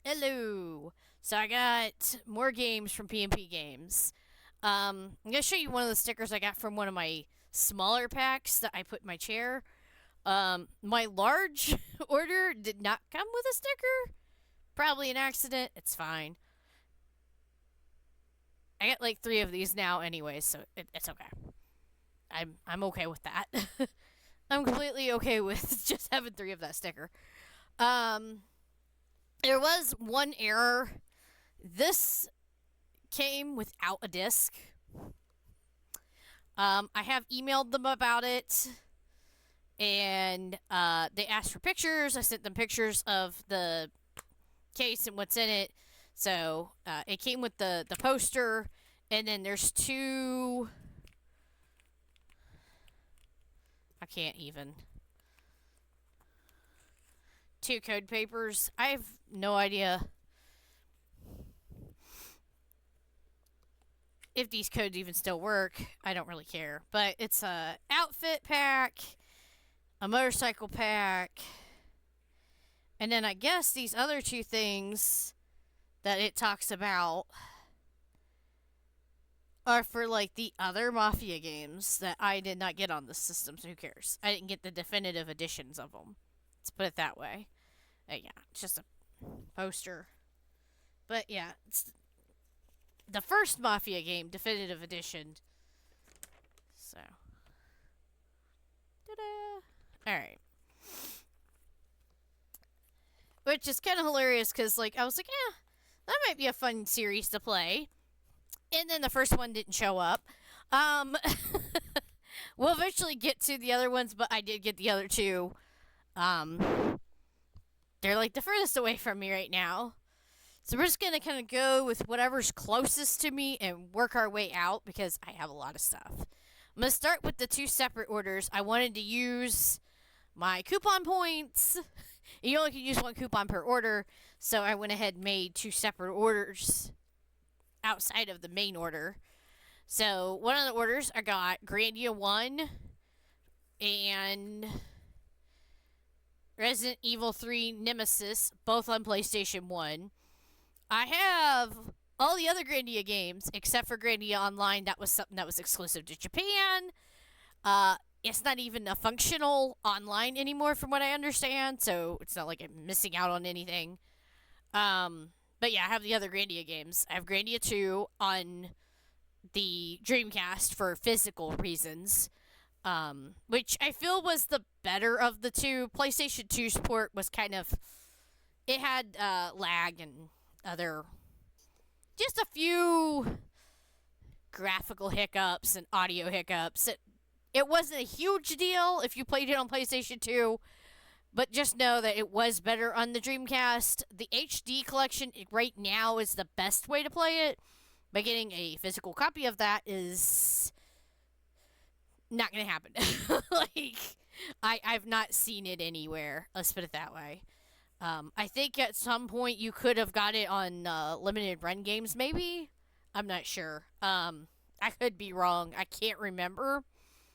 Hello. So I got more games from PNP Games. I'm gonna show you one of the stickers I got from one of my smaller packs that I put in my chair. My large order did not come with a sticker. Probably an accident. It's fine. I got like three of these now, anyway, so it's okay. I'm okay with that. I'm completely okay with just having three of that sticker. Um, there was one error. This came without a disc. I have emailed them about it, and they asked for pictures. I sent them pictures of the case and what's in it. So it came with the poster, and then there's two. I can't even. Two code papers. I have no idea if these codes even still work. I don't really care. But it's a outfit pack, a motorcycle pack, and then I guess these other two things that it talks about are for like the other Mafia games that I did not get on the system, so who cares? I didn't get the definitive editions of them. Let's put it that way. Yeah, it's just a poster. But yeah, it's the first Mafia game, definitive edition. So, ta-da! All right. Which is kind of hilarious because, like, I was like, yeah, that might be a fun series to play. And then the first one didn't show up. Um, we'll eventually get to the other ones, but I did get the other two. They're like the furthest away from me right now. So we're just going to kind of go with whatever's closest to me and work our way out because I have a lot of stuff. I'm going to start with the two separate orders. I wanted to use my coupon points. You only can use one coupon per order, so I went ahead and made two separate orders outside of the main order. So one of the orders I got Grandia 1 and Resident Evil 3 Nemesis, both on PlayStation 1. I have all the other Grandia games except for Grandia Online. That was something that was exclusive to Japan. It's not even a functional online anymore, from what I understand. So it's not like I'm missing out on anything. But yeah, I have the other Grandia games. I have Grandia 2 on the Dreamcast for physical reasons, which I feel was the better of the two. PlayStation 2's port was kind of. It had lag and other. Just a few graphical hiccups and audio hiccups. It wasn't a huge deal if you played it on PlayStation 2, but just know that it was better on the Dreamcast. The HD collection right now is the best way to play it, but getting a physical copy of that is not going to happen. Like, I've not seen it anywhere. Let's put it that way. I think at some point you could have got it on limited run games, maybe. I'm not sure. I could be wrong. I can't remember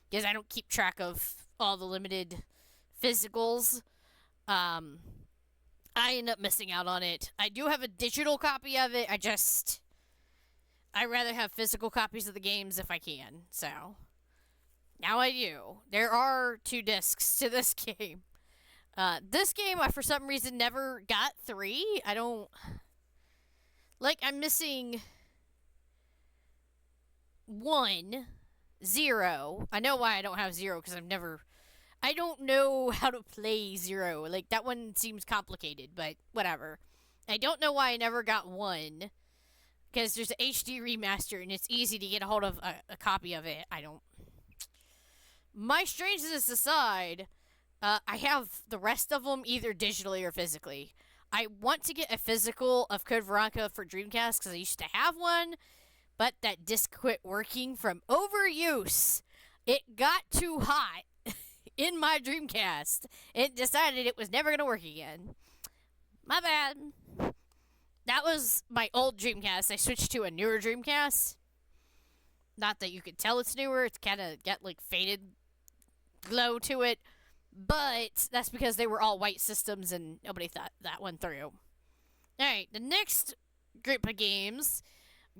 because I don't keep track of all the limited physicals. I end up missing out on it. I do have a digital copy of it. I'd rather have physical copies of the games if I can. So now I do. There are two discs to this game. This game, I for some reason never got 3. I don't. Like, I'm missing 1, 0. I know why I don't have 0 because I don't know how to play 0. Like, that one seems complicated, but whatever. I don't know why I never got 1 because there's an HD remaster and it's easy to get a hold of a copy of it. I don't. My strangeness aside. I have the rest of them either digitally or physically. I want to get a physical of Code Veronica for Dreamcast because I used to have one, but that disc quit working from overuse. It got too hot in my Dreamcast. It decided it was never going to work again. My bad. That was my old Dreamcast. I switched to a newer Dreamcast. Not that you could tell it's newer. It's kind of got like faded glow to it. But that's because they were all white systems and nobody thought that one through. Alright, the next group of games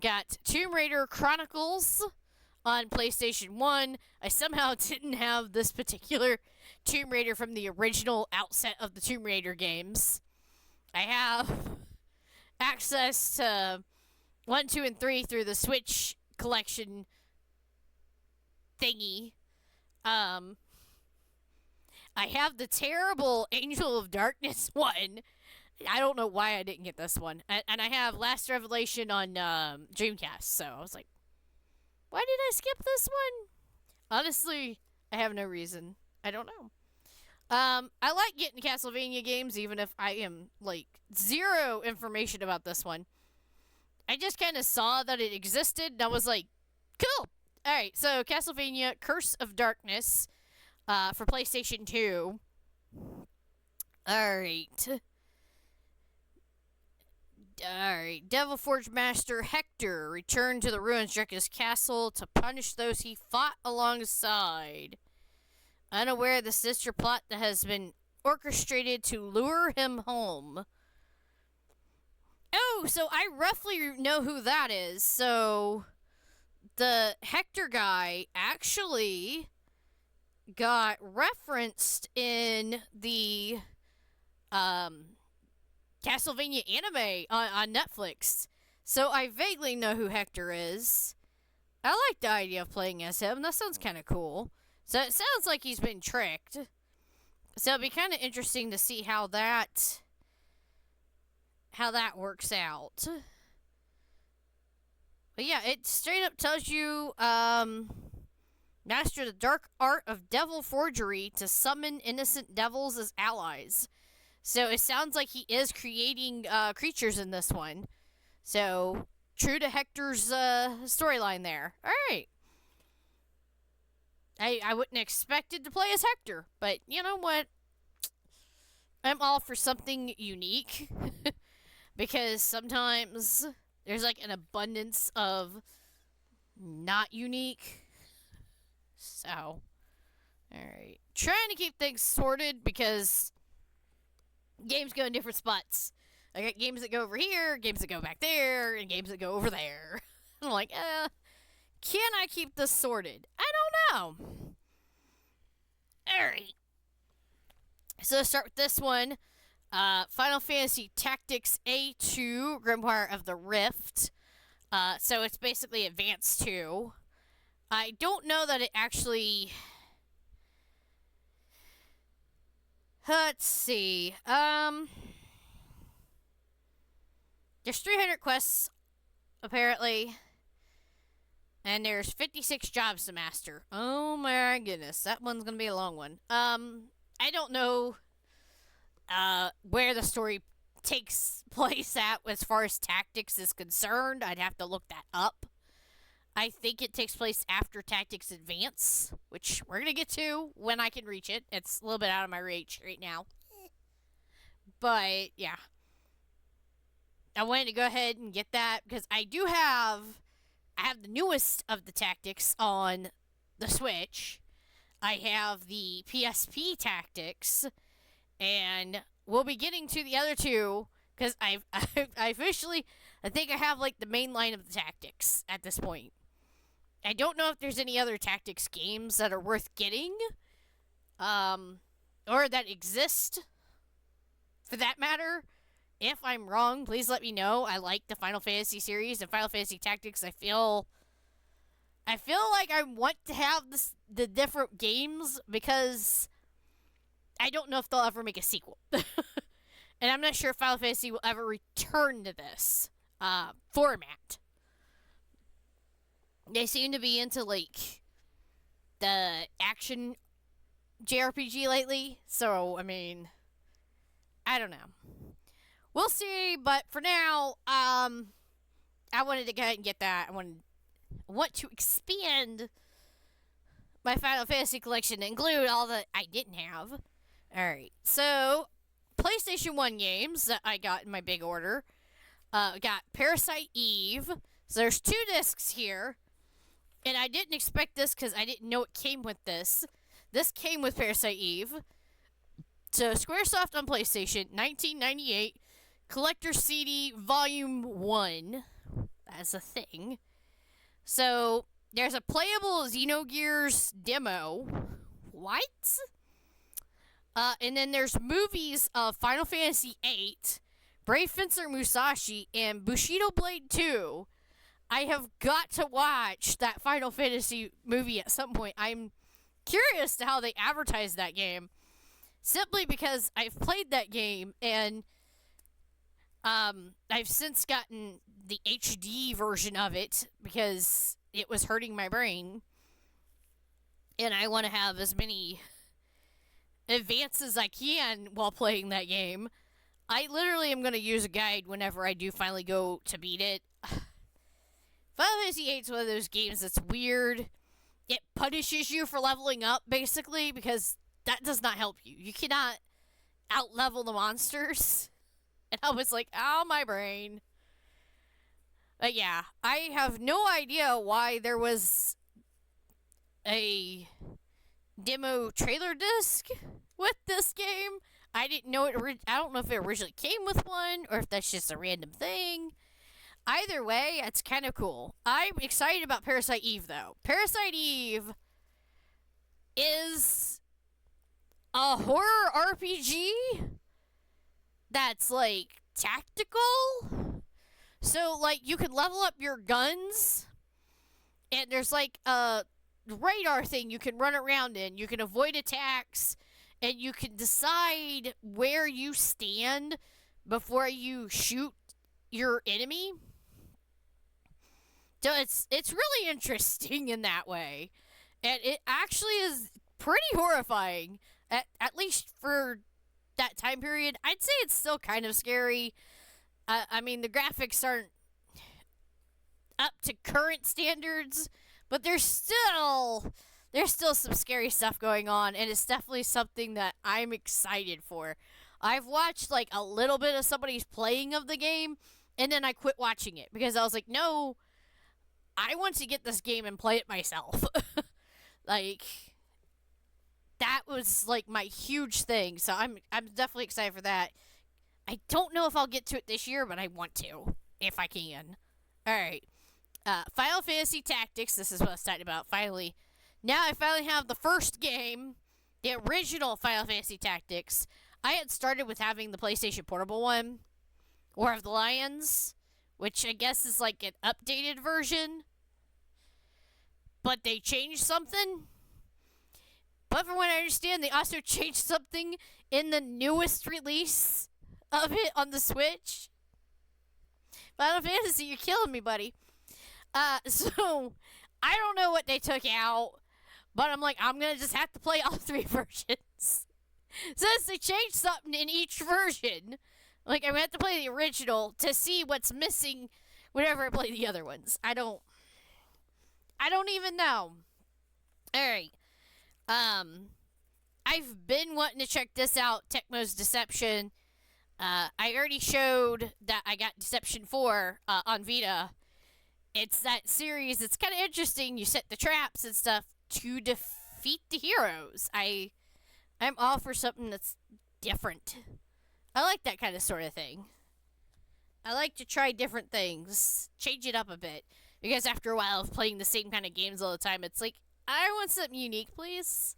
got Tomb Raider Chronicles on PlayStation 1. I somehow didn't have this particular Tomb Raider from the original outset of the Tomb Raider games. I have access to 1, 2, and 3 through the Switch collection thingy. I have the terrible Angel of Darkness one. I don't know why I didn't get this one. And I have Last Revelation on Dreamcast. So I was like, why did I skip this one? Honestly, I have no reason. I don't know. I like getting Castlevania games, even if I am like zero information about this one. I just kind of saw that it existed, and I was like, cool. All right, so Castlevania Curse of Darkness for PlayStation 2. All right. Alright, Devil Forge Master Hector returned to the ruins of Dracula's castle to punish those he fought alongside. Unaware of the sister plot that has been orchestrated to lure him home. Oh, so I roughly know who that is. So, the Hector guy actually got referenced in the, Castlevania anime on Netflix. So I vaguely know who Hector is. I like the idea of playing as him. That sounds kind of cool. So it sounds like he's been tricked. So it'd be kind of interesting to see how that works out. But yeah, it straight up tells you master the dark art of devil forgery to summon innocent devils as allies. So it sounds like he is creating creatures in this one. So true to Hector's storyline there. All right. I wouldn't expected to play as Hector, but you know what? I'm all for something unique because sometimes there's like an abundance of not unique. So, all right. Trying to keep things sorted because games go in different spots. I got games that go over here, games that go back there, and games that go over there. I'm like, can I keep this sorted? I don't know. Alright. So let's start with this one. Final Fantasy Tactics A2, Grimoire of the Rift. So it's basically Advanced 2. I don't know that it actually... Let's see. There's 300 quests, apparently. And there's 56 jobs to master. Oh my goodness, that one's gonna be a long one. I don't know where the story takes place at as far as tactics is concerned. I'd have to look that up. I think it takes place after Tactics Advance, which we're gonna get to when I can reach it. It's a little bit out of my reach right now. But yeah. I wanted to go ahead and get that because I have the newest of the tactics on the Switch. I have the PSP tactics, and we'll be getting to the other two because I officially, I think I have like the main line of the tactics at this point. I don't know if there's any other tactics games that are worth getting, or that exist, for that matter. If I'm wrong, please let me know. I like the Final Fantasy series and Final Fantasy Tactics. I feel like I want to have the different games because I don't know if they'll ever make a sequel. And I'm not sure if Final Fantasy will ever return to this format. They seem to be into, like, the action JRPG lately. So, I mean, I don't know. We'll see, but for now, I wanted to go ahead and get that. I want to expand my Final Fantasy collection to include all that I didn't have. Alright, so PlayStation 1 games that I got in my big order. Got Parasite Eve. So there's 2 discs here. And I didn't expect this because I didn't know it came with this. This came with Parasite Eve. So Squaresoft on PlayStation, 1998. Collector CD Volume 1. That's a thing. So, there's a playable Xenogears demo. What? And then there's movies of Final Fantasy VIII, Brave Fencer Musashi, and Bushido Blade 2. I have got to watch that Final Fantasy movie at some point. I'm curious to how they advertise that game. Simply because I've played that game and I've since gotten the HD version of it because it was hurting my brain. And I want to have as many advances as I can while playing that game. I literally am going to use a guide whenever I do finally go to beat it. Final Fantasy VIII is one of those games that's weird. It punishes you for leveling up, basically, because that does not help you. You cannot out-level the monsters. And I was like, ow, my brain. But yeah, I have no idea why there was a demo trailer disc with this game. I didn't know it. I don't know if it originally came with one or if that's just a random thing. Either way, it's kind of cool. I'm excited about Parasite Eve, though. Parasite Eve is a horror RPG that's, like, tactical. So, like, you can level up your guns, and there's, like, a radar thing you can run around in. You can avoid attacks, and you can decide where you stand before you shoot your enemy. So it's really interesting in that way. And it actually is pretty horrifying, at least for that time period. I'd say it's still kind of scary. I mean, the graphics aren't up to current standards, but there's still some scary stuff going on, and it's definitely something that I'm excited for. I've watched, like, a little bit of somebody's playing of the game, and then I quit watching it, because I was like, no, I want to get this game and play it myself. Like, that was, like, my huge thing, so I'm definitely excited for that. I don't know if I'll get to it this year, but I want to, if I can. Alright. Final Fantasy Tactics, this is what I was talking about, finally. Now I finally have the first game, the original Final Fantasy Tactics. I had started with having the PlayStation Portable one, War of the Lions, which I guess is like an updated version. But they changed something. But from what I understand, they also changed something in the newest release of it on the Switch. Final Fantasy, you're killing me, buddy. So, I don't know what they took out, but I'm like, I'm going to just have to play all three versions. Since they changed something in each version, like, I'm going to have to play the original to see what's missing whenever I play the other ones. I don't even know. Alright. I've been wanting to check this out, Tecmo's Deception. I already showed that I got Deception 4 on Vita. It's that series. It's kind of interesting. You set the traps and stuff to defeat the heroes. I'm all for something that's different. I like that kind of sort of thing. I like to try different things, change it up a bit. Because after a while of playing the same kind of games all the time, it's like, I want something unique, please.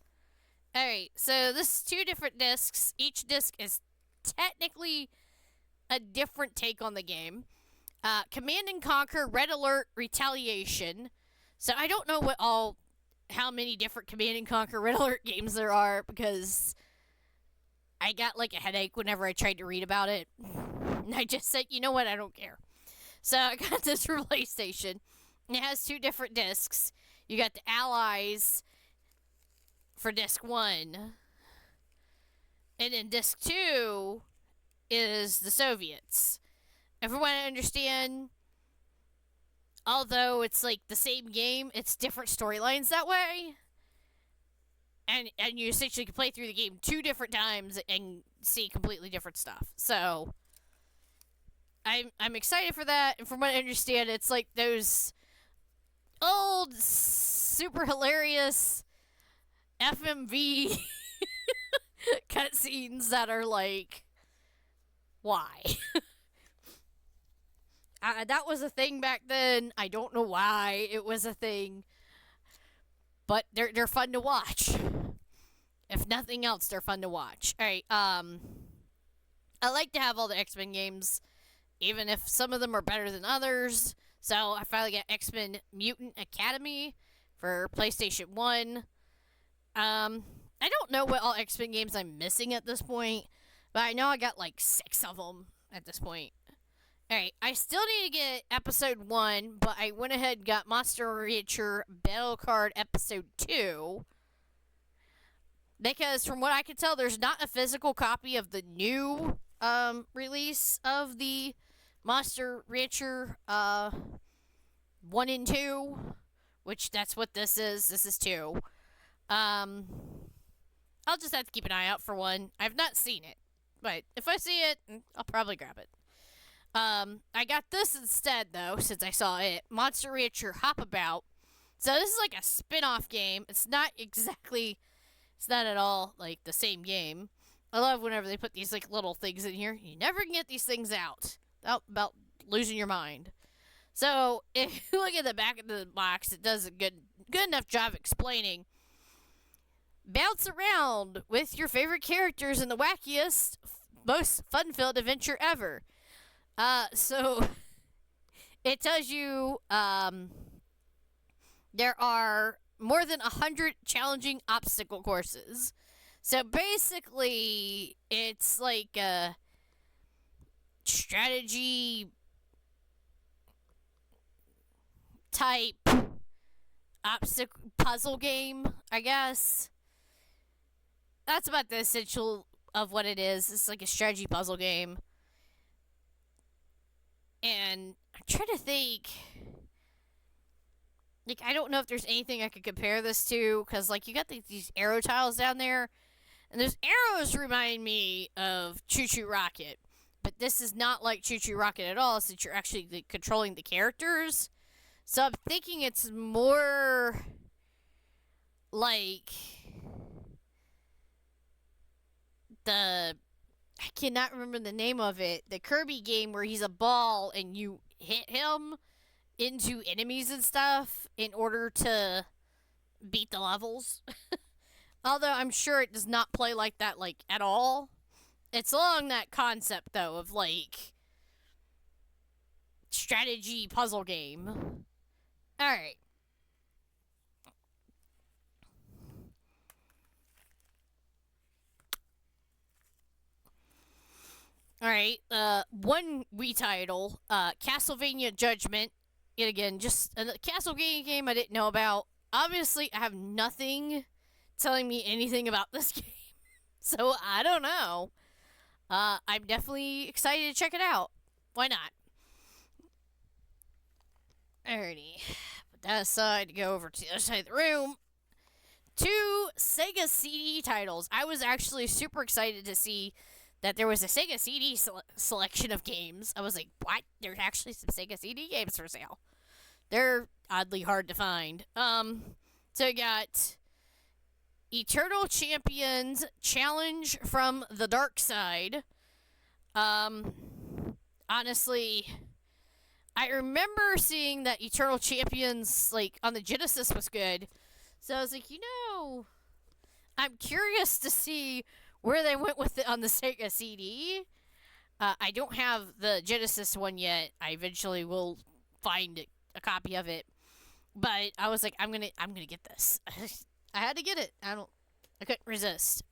Alright, so this is 2 different discs. Each disc is technically a different take on the game. Command and Conquer, Red Alert, Retaliation. So I don't know how many different Command and Conquer, Red Alert games there are, because I got like a headache whenever I tried to read about it. And I just said, you know what, I don't care. So I got this for PlayStation. It has 2 different discs. You got the Allies for disc 1. And then disc 2 is the Soviets. And from what I understand, although it's like the same game, it's different storylines that way. And you essentially can play through the game 2 different times and see completely different stuff. So I'm excited for that. And from what I understand, it's like those old, super hilarious FMV cutscenes that are like, why? That was a thing back then. I don't know why it was a thing, but they're fun to watch. If nothing else, they're fun to watch. All right. I like to have all the X Men games, even if some of them are better than others. So I finally got X Men Mutant Academy for PlayStation 1. I don't know what all X Men games I'm missing at this point, but I know I got like 6 of them at this point. Alright, I still need to get episode 1, but I went ahead and got Monster Rancher Battle Card episode 2. Because from what I can tell, there's not a physical copy of the new release of the Monster Rancher 1 and 2, which that's what this is. This is 2. I'll just have to keep an eye out for 1. I've not seen it, but if I see it, I'll probably grab it. I got this instead, though, since I saw it. Monster Rancher Hop About. So this is like a spin-off game. It's not at all like the same game. I love whenever they put these like little things in here. You never can get these things out about losing your mind. So if you look at the back of the box, it does a good enough job explaining. Bounce around with your favorite characters in the wackiest, most fun-filled adventure ever. So it tells you there are more than 100 challenging obstacle courses. So basically, it's like a strategy type obstacle puzzle game, I guess. That's about the essential of what it is. It's like a strategy puzzle game. And I'm trying to think. Like, I don't know if there's anything I could compare this to, because, like, you got these arrow tiles down there, and those arrows remind me of Choo Choo Rocket. But this is not like Choo Choo Rocket at all, since you're actually like, controlling the characters. So I'm thinking it's more like I cannot remember the name of it. The Kirby game where he's a ball and you hit him into enemies and stuff in order to beat the levels. Although I'm sure it does not play like that like at all. It's along that concept though of like strategy puzzle game. Alright. Alright, one Wii title, Castlevania Judgment. Yet again, just a Castlevania game I didn't know about. Obviously, I have nothing telling me anything about this game. So, I don't know. I'm definitely excited to check it out. Why not? Alrighty. Put that aside to go over to the other side of the room. 2 Sega CD titles. I was actually super excited to see that there was a Sega CD selection of games. I was like, what? There's actually some Sega CD games for sale. They're oddly hard to find. So we got Eternal Champions Challenge from the Dark Side. Honestly, I remember seeing that Eternal Champions, like, on the Genesis was good. So I was like, I'm curious to see where they went with it on the Sega CD. I don't have the Genesis one yet. I eventually will find a copy of it. But I was like, I'm gonna get this. I had to get it. I couldn't resist.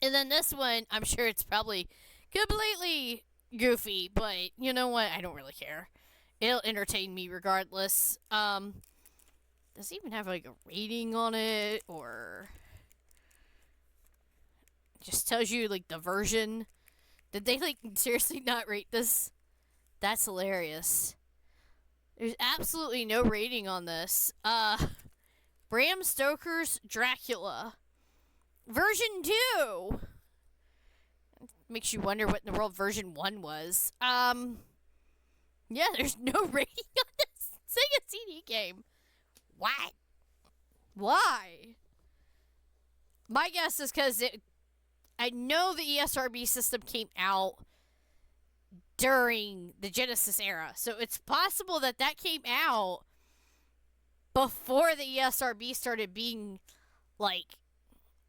And then this one, I'm sure it's probably completely goofy, but you know what? I don't really care. It'll entertain me regardless. Does it even have like a rating on it, or just tells you like the version? Did they like seriously not rate this? That's hilarious. There's absolutely no rating on this. Bram Stoker's Dracula version 2. Makes you wonder what in the world version 1 was. Yeah, there's no rating on this Sega CD game. What? Why? My guess is because I know the ESRB system came out during the Genesis era. So it's possible that that came out before the ESRB started being, like,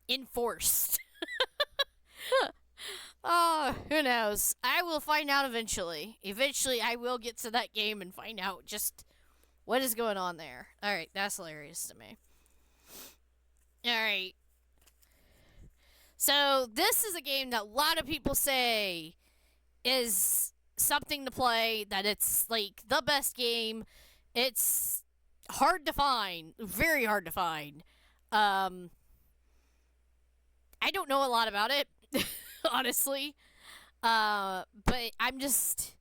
enforced. Oh, who knows? I will find out eventually. Eventually, I will get to that game and find out just what is going on there. Alright, that's hilarious to me. Alright. So, this is a game that a lot of people say is something to play, that it's, like, the best game. It's hard to find. Very hard to find. I don't know a lot about it, honestly. But I'm just...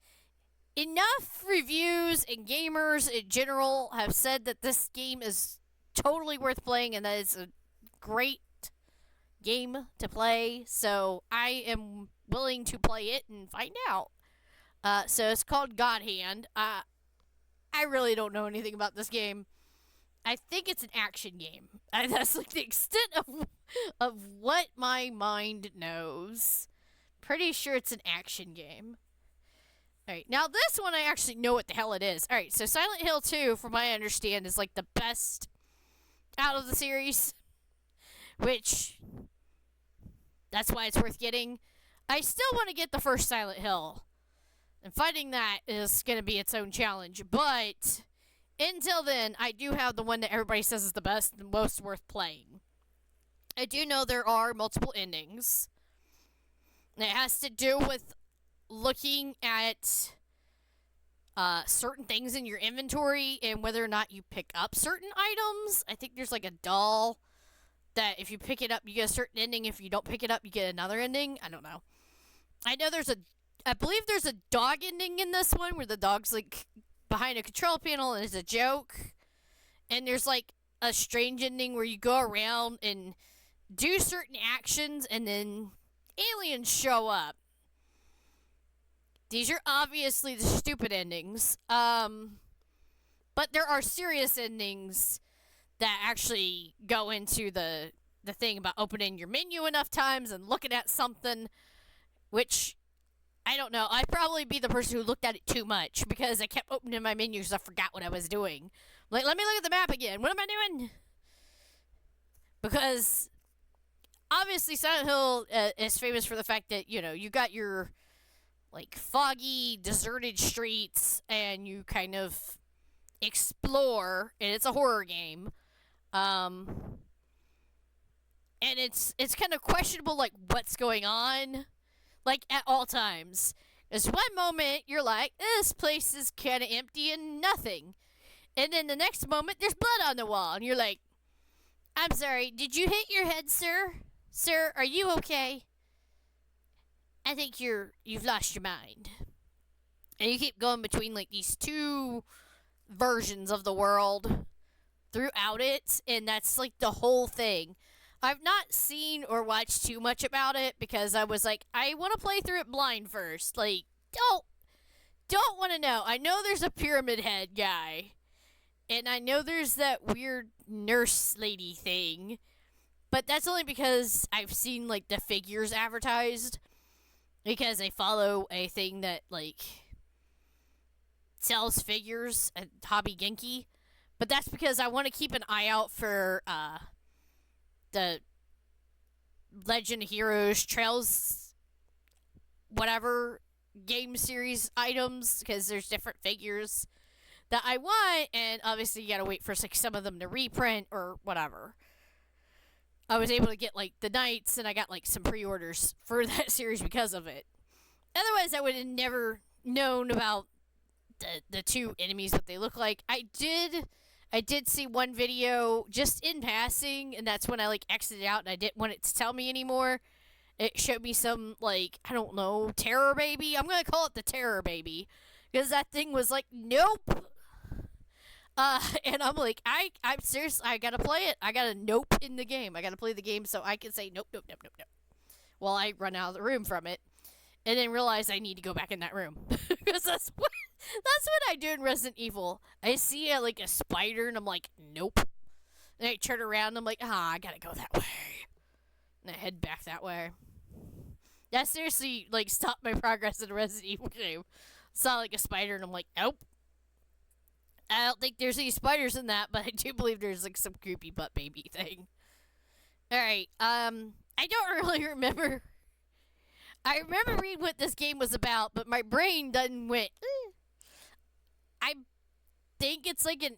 Enough reviews and gamers in general have said that this game is totally worth playing and that it's a great game to play. So I am willing to play it and find out. So it's called God Hand. I really don't know anything about this game. I think it's an action game. That's like the extent of what my mind knows. Pretty sure it's an action game. Alright, now this one I actually know what the hell it is. Alright, so Silent Hill 2, from what I understand, is like the best out of the series. Which, that's why it's worth getting. I still want to get the first Silent Hill. And finding that is going to be its own challenge. But, until then, I do have the one that everybody says is the best and most worth playing. I do know there are multiple endings. And it has to do with looking at certain things in your inventory and whether or not you pick up certain items. I think there's like a doll that if you pick it up, you get a certain ending. If you don't pick it up, you get another ending. I don't know. I believe there's a dog ending in this one where the dog's like behind a control panel and it's a joke. And there's like a strange ending where you go around and do certain actions and then aliens show up. These are obviously the stupid endings. But there are serious endings that actually go into the thing about opening your menu enough times and looking at something, which, I don't know. I'd probably be the person who looked at it too much because I kept opening my menu because I forgot what I was doing. Like, let me look at the map again. What am I doing? Because, obviously, Silent Hill is famous for the fact that, you know, you got your like foggy, deserted streets, and you kind of explore, and it's a horror game. And it's kind of questionable, like, what's going on, like, at all times. There's one moment you're like, this place is kind of empty and nothing. And then the next moment, there's blood on the wall, and you're like, I'm sorry, did you hit your head, sir? Sir, are you okay? I think you've lost your mind. And you keep going between like these two versions of the world throughout it, and that's like the whole thing. I've not seen or watched too much about it because I was like, I want to play through it blind first. Like, don't want to know. I know there's a pyramid head guy, and I know there's that weird nurse lady thing, but that's only because I've seen like the figures advertised. Because I follow a thing that, like, sells figures at Hobby Genki. But that's because I want to keep an eye out for, the Legend Heroes Trails, whatever, game series items. Because there's different figures that I want. And obviously you gotta wait for, like, some of them to reprint or whatever. I was able to get, like, the Knights, and I got, like, some pre-orders for that series because of it. Otherwise, I would have never known about the two enemies, what they look like. I did see one video just in passing, and that's when I, like, exited out, and I didn't want it to tell me anymore. It showed me some, like, I don't know, terror baby? I'm gonna call it the terror baby. Because that thing was like, nope. And I'm like, I'm serious. I gotta play it. I gotta nope in the game. I gotta play the game so I can say nope, nope, nope, nope, nope. While I run out of the room from it, and then realize I need to go back in that room because that's what I do in Resident Evil. I see like a spider, and I'm like, nope. And I turn around, and I'm like, I gotta go that way, and I head back that way. That seriously like stopped my progress in a Resident Evil game. Saw like a spider and I'm like, nope. I don't think there's any spiders in that, but I do believe there's like some creepy butt baby thing. All right. I don't really remember. I remember reading what this game was about, but my brain doesn't went. I think it's like an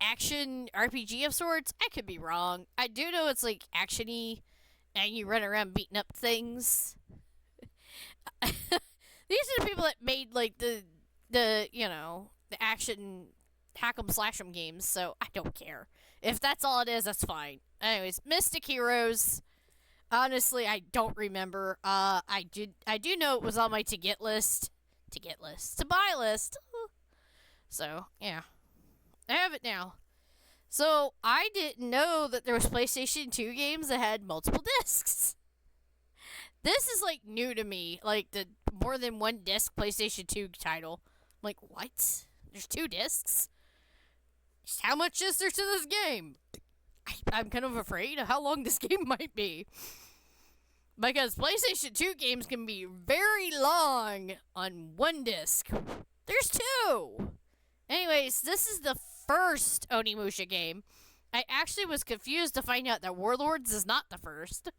action RPG of sorts. I could be wrong. I do know it's like actiony, and you run around beating up things. These are the people that made like the the action hack 'em slash 'em games. So I don't care if that's all it is. That's fine. Anyways, Mystic Heroes. Honestly, I don't remember. I do know it was on my to get list, to buy list. So yeah, I have it now. So I didn't know that there was PlayStation 2 games that had multiple discs. This is like new to me, like the more than one disc PlayStation 2 title. I'm like, what? There's two discs? How much is there to this game? I'm kind of afraid of how long this game might be. Because PlayStation 2 games can be very long on one disc. There's two! Anyways, this is the first Onimusha game. I actually was confused to find out that Warlords is not the first.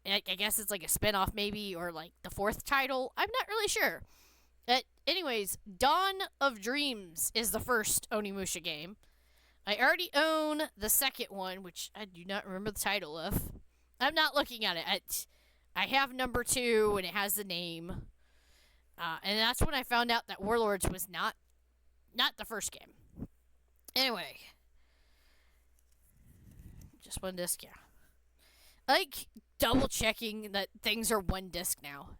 I guess it's like a spin-off maybe, or like the fourth title. I'm not really sure. Anyways, Dawn of Dreams is the first Onimusha game. I already own the second one, which I do not remember the title of. I'm not looking at it. I have number 2, and it has the name. And that's when I found out that Warlords was not the first game. Anyway. Just one disc, yeah. I like double checking that things are one disc now.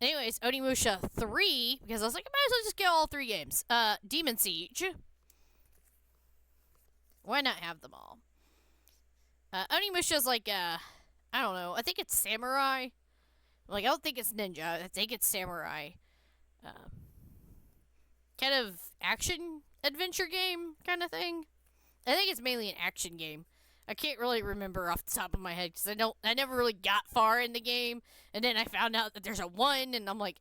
Anyways, Onimusha 3, because I was like, I might as well just get all 3 games. Demon Siege. Why not have them all? Onimusha's like, I don't know. I think it's samurai. Like, I don't think it's ninja. I think it's samurai. Kind of action adventure game kind of thing. I think it's mainly an action game. I can't really remember off the top of my head because I never really got far in the game, and then I found out that there's a 1, and I'm like,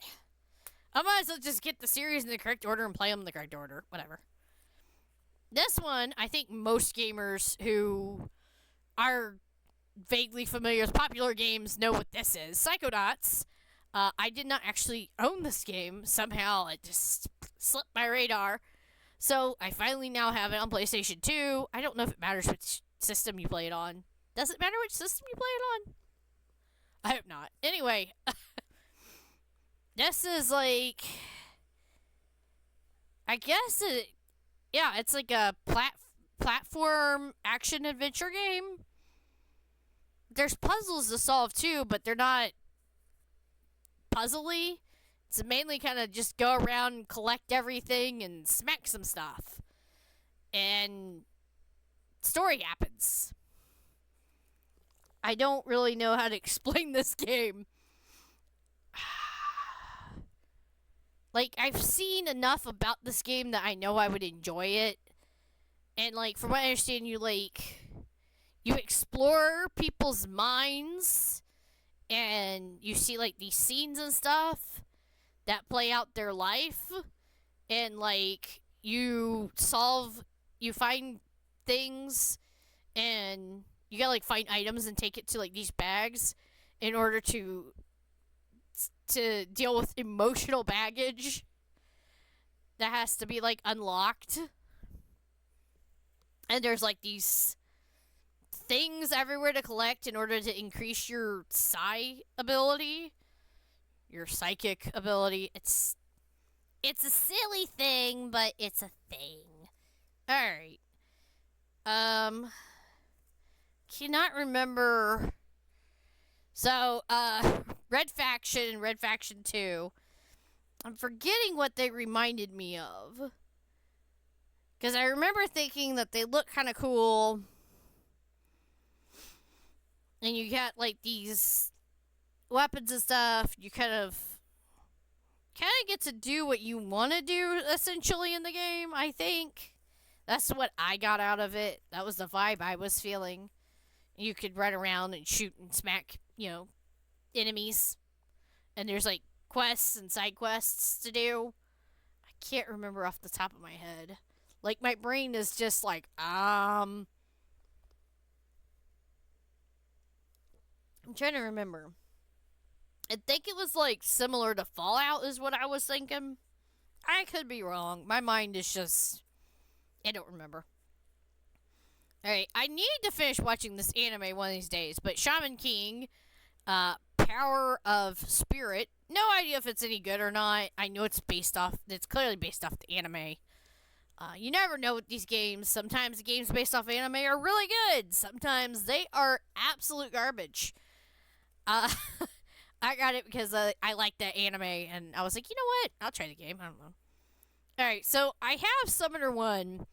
I might as well just get the series in the correct order and play them in the correct order. Whatever. This one, I think most gamers who are vaguely familiar with popular games know what this is. Psychonauts. I did not actually own this game. Somehow it just slipped my radar. So I finally now have it on PlayStation 2. I don't know if it matters which system you play it on. Does it matter which system you play it on? I hope not. Anyway, this is like, I guess it's like a platform action adventure game. There's puzzles to solve too, but they're not puzzly. It's mainly kind of just go around and collect everything and smack some stuff. And story happens. I don't really know how to explain this game. Like, I've seen enough about this game that I know I would enjoy it. And, like, from what I understand, you explore people's minds, and you see, like, these scenes and stuff that play out their life, and, like, you find things, and you gotta, like, find items and take it to, like, these bags in order to deal with emotional baggage that has to be, like, unlocked. And there's, like, these things everywhere to collect in order to increase your ability. Your psychic ability. It's a silly thing, but it's a thing. Alright. Cannot remember. So, Red Faction and Red Faction 2. I'm forgetting what they reminded me of. Because I remember thinking that they look kind of cool. And you got, like, these weapons and stuff. You kind of get to do what you want to do, essentially, in the game, I think. That's what I got out of it. That was the vibe I was feeling. You could run around and shoot and smack, enemies, and there's like quests and side quests to do. I can't remember off the top of my head. Like my brain is just like I'm trying to remember. I think it was like similar to Fallout is what I was thinking. I could be wrong. My mind is just I don't remember. Alright, I need to finish watching this anime one of these days, but Shaman King, Power of Spirit, no idea if it's any good or not. I know it's clearly based off the anime. You never know with these games. Sometimes the games based off anime are really good. Sometimes they are absolute garbage. Uh, I got it because I like that anime, and I was like, you know what? I'll try the game. I don't know. Alright, so I have Summoner 1,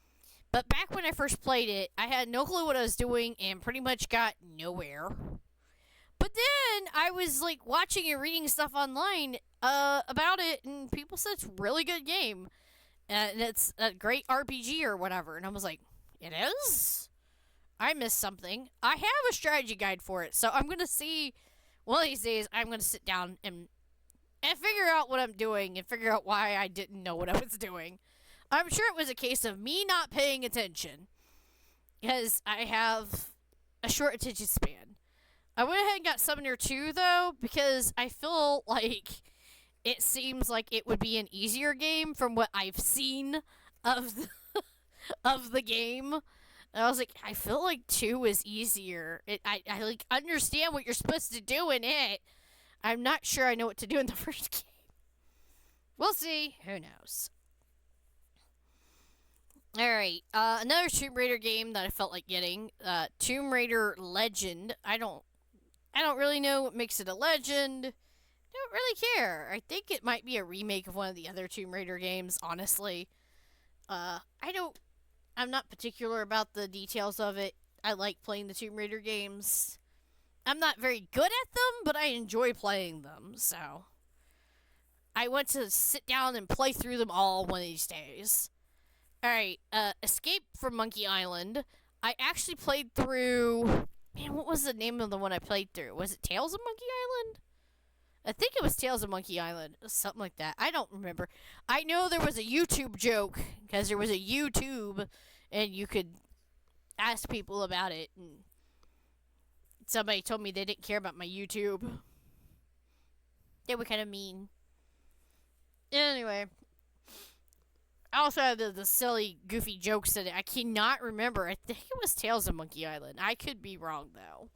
but back when I first played it, I had no clue what I was doing and pretty much got nowhere. But then I was like watching and reading stuff online about it, and people said it's a really good game. And it's a great RPG or whatever. And I was like, it is? I missed something. I have a strategy guide for it, so I'm going to see one of these days. I'm going to sit down and figure out what I'm doing and figure out why I didn't know what I was doing. I'm sure it was a case of me not paying attention because I have a short attention span. I went ahead and got Summoner 2, though, because I feel like it seems like it would be an easier game from what I've seen of of the game. And I was like, I feel like 2 is easier. I like understand what you're supposed to do in it. I'm not sure I know what to do in the first game. We'll see. Who knows? Alright, another Tomb Raider game that I felt like getting. Tomb Raider Legend. I don't really know what makes it a legend. Don't really care. I think it might be a remake of one of the other Tomb Raider games, honestly. I'm not particular about the details of it. I like playing the Tomb Raider games. I'm not very good at them, but I enjoy playing them, so I want to sit down and play through them all one of these days. Alright, Escape from Monkey Island. I actually played through. Man, what was the name of the one I played through? Was it Tales of Monkey Island? I think it was Tales of Monkey Island. Something like that. I don't remember. I know there was a YouTube joke because there was a YouTube and you could ask people about it. And somebody told me they didn't care about my YouTube. They were kind of mean. Anyway, I also had the silly, goofy jokes in it. I cannot remember. I think it was Tales of Monkey Island. I could be wrong, though.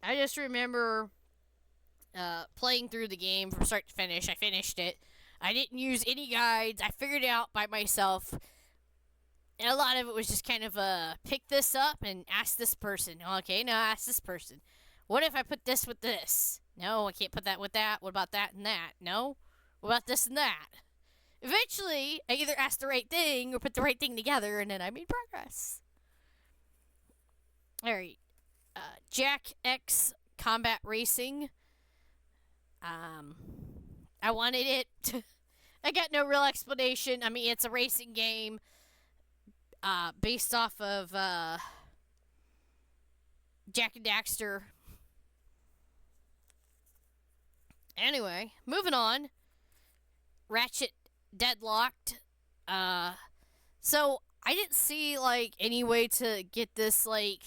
I just remember playing through the game from start to finish. I finished it. I didn't use any guides. I figured it out by myself. And a lot of it was just kind of pick this up and ask this person. Okay, now ask this person. What if I put this with this? No, I can't put that with that. What about that and that? No? What about this and that? Eventually, I either asked the right thing or put the right thing together, and then I made progress. Alright. Jack X Combat Racing. I wanted it. I got no real explanation. I mean, it's a racing game based off of Jack and Daxter. Anyway, moving on. Ratchet Deadlocked. So I didn't see like any way to get this like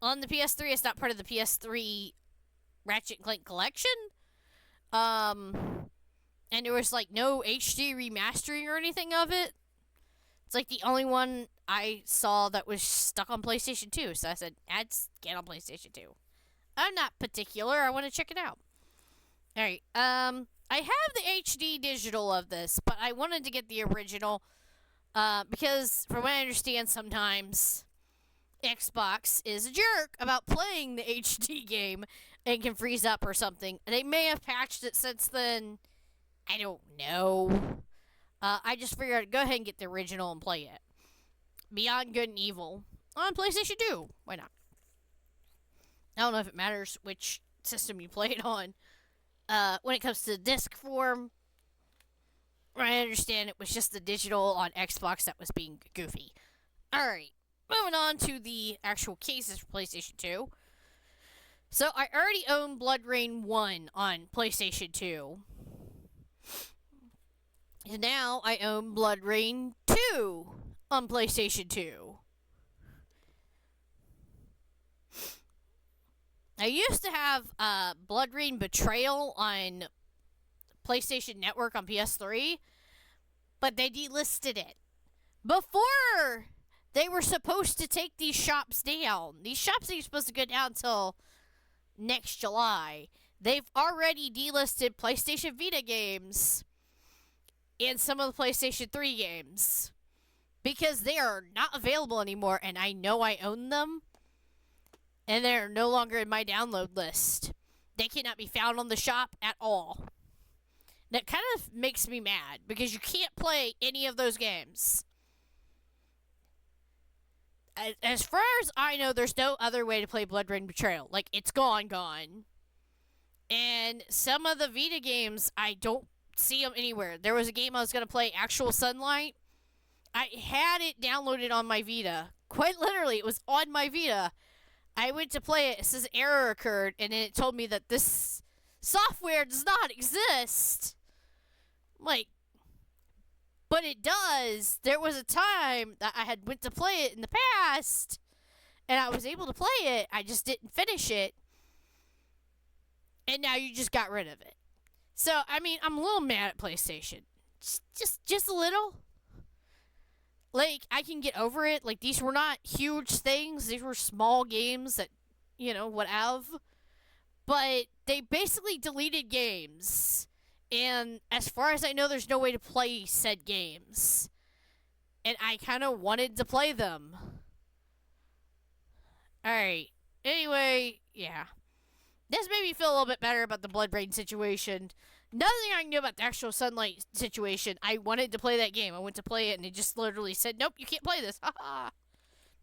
on the PS3. It's not part of the PS3 Ratchet Clank collection. And there was like no HD remastering or anything of it. It's like the only one I saw that was stuck on PlayStation 2. So I said, get on PlayStation 2. I'm not particular. I want to check it out. Alright, I have the HD digital of this, but I wanted to get the original because, from what I understand, sometimes Xbox is a jerk about playing the HD game and can freeze up or something. They may have patched it since then. I don't know. I just figured I'd go ahead and get the original and play it. Beyond Good and Evil on PlayStation 2. Why not? I don't know if it matters which system you play it on. When it comes to disc form, I understand it was just the digital on Xbox that was being goofy. Alright, moving on to the actual cases for PlayStation 2. So I already own Blood Rain 1 on PlayStation 2. And now I own Blood Rain 2 on PlayStation 2. I used to have Blood Rain Betrayal on PlayStation Network on PS3, but they delisted it before they were supposed to take these shops down. These shops ain't supposed to go down until next July. They've already delisted PlayStation Vita games and some of the PlayStation 3 games because they are not available anymore, and I know I own them, and they're no longer in my download list. They cannot be found on the shop at all. That kind of makes me mad because you can't play any of those games. As far as I know, there's no other way to play Blood Rain Betrayal. Like, it's gone. And some of the Vita games, I don't see them anywhere. There was a game I was going to play, Actual Sunlight. I had it downloaded on my Vita. Quite literally, it was on my Vita. I went to play it. It says error occurred, and it told me that this software does not exist. Like, but it does. There was a time that I had went to play it in the past, and I was able to play it. I just didn't finish it. And now you just got rid of it. So, I mean, I'm a little mad at PlayStation. Just a little. Like, I can get over it. Like, these were not huge things. These were small games that, whatever. But they basically deleted games. And as far as I know, there's no way to play said games. And I kind of wanted to play them. Alright. Anyway, yeah. This made me feel a little bit better about the Blood Rain situation. Nothing I knew about the Actual Sunlight situation. I wanted to play that game. I went to play it, and it just literally said, nope, you can't play this. Haha.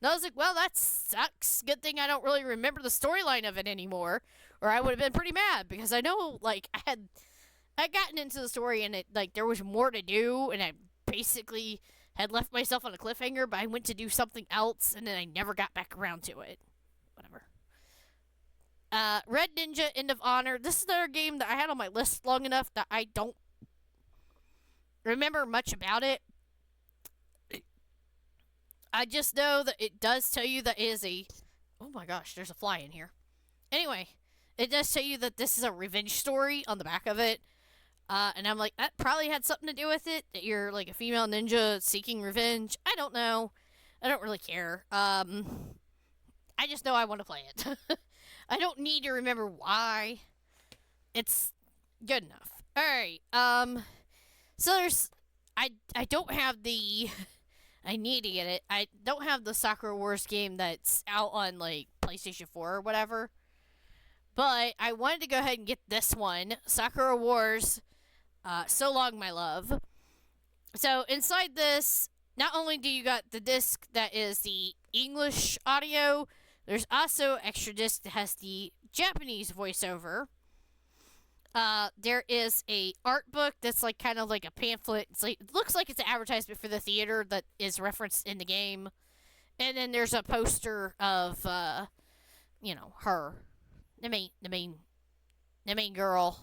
And I was like, well, that sucks. Good thing I don't really remember the storyline of it anymore. Or I would have been pretty mad, because I know, like, I'd gotten into the story, and it, like, there was more to do, and I basically had left myself on a cliffhanger, but I went to do something else, and then I never got back around to it. Whatever. Red Ninja End of Honor. This is another game that I had on my list long enough that I don't remember much about it. I just know that it does tell you that it is a... Oh my gosh, there's a fly in here. Anyway, it does tell you that this is a revenge story on the back of it. And I'm like, that probably had something to do with it, that you're like a female ninja seeking revenge. I don't know. I don't really care. I just know I want to play it. I don't need to remember why. It's good enough. Alright, so there's... I don't have the... I need to get it. I don't have the Sakura Wars game that's out on, like, PlayStation 4 or whatever. But I wanted to go ahead and get this one. Sakura Wars, So Long My Love. So inside this, not only do you got the disc that is the English audio, there's also extra disc that has the Japanese voiceover. There is a art book that's like kind of like a pamphlet. It's like, it looks like it's an advertisement for the theater that is referenced in the game. And then there's a poster of, her, the main girl.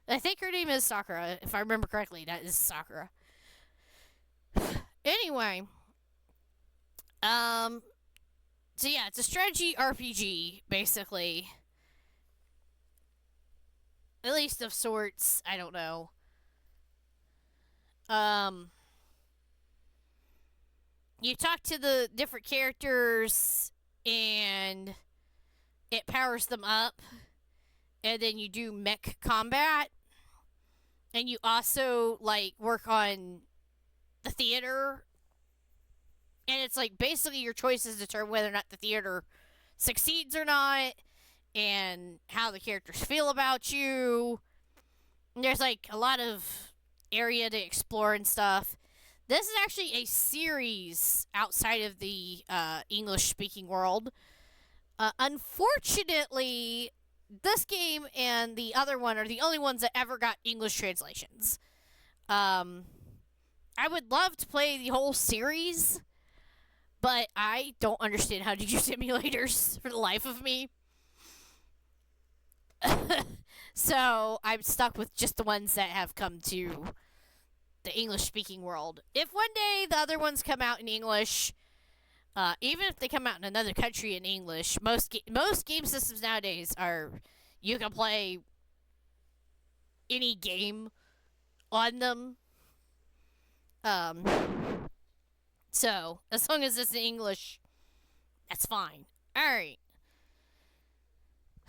I think her name is Sakura. If I remember correctly, that is Sakura. Anyway, so yeah, it's a strategy RPG, basically. At least of sorts, I don't know. You talk to the different characters, and it powers them up, and then you do mech combat, and you also, like, work on the theater, and it's, like, basically your choices determine whether or not the theater succeeds or not, and how the characters feel about you. And there's, like, a lot of area to explore and stuff. This is actually a series outside of the English-speaking world. Unfortunately, this game and the other one are the only ones that ever got English translations. I would love to play the whole series, but I don't understand how to use emulators for the life of me. So I'm stuck with just the ones that have come to the English speaking world. If one day the other ones come out in English, even if they come out in another country in English, most game systems nowadays are you can play any game on them. Um, so as long as it's in English, that's fine. All right.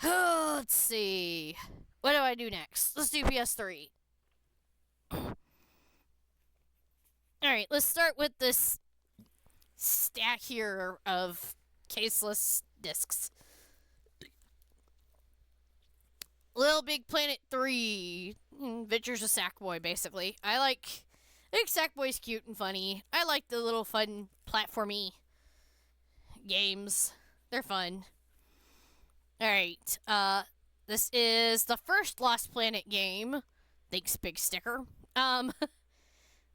Let's see. What do I do next? Let's do PS3. All right. Let's start with this stack here of caseless discs. Little Big Planet 3. Adventures of Sackboy, basically. I think Sackboy's cute and funny. I like the little fun platformy games. They're fun. Alright, this is the first Lost Planet game. Thanks, Big Sticker. Um,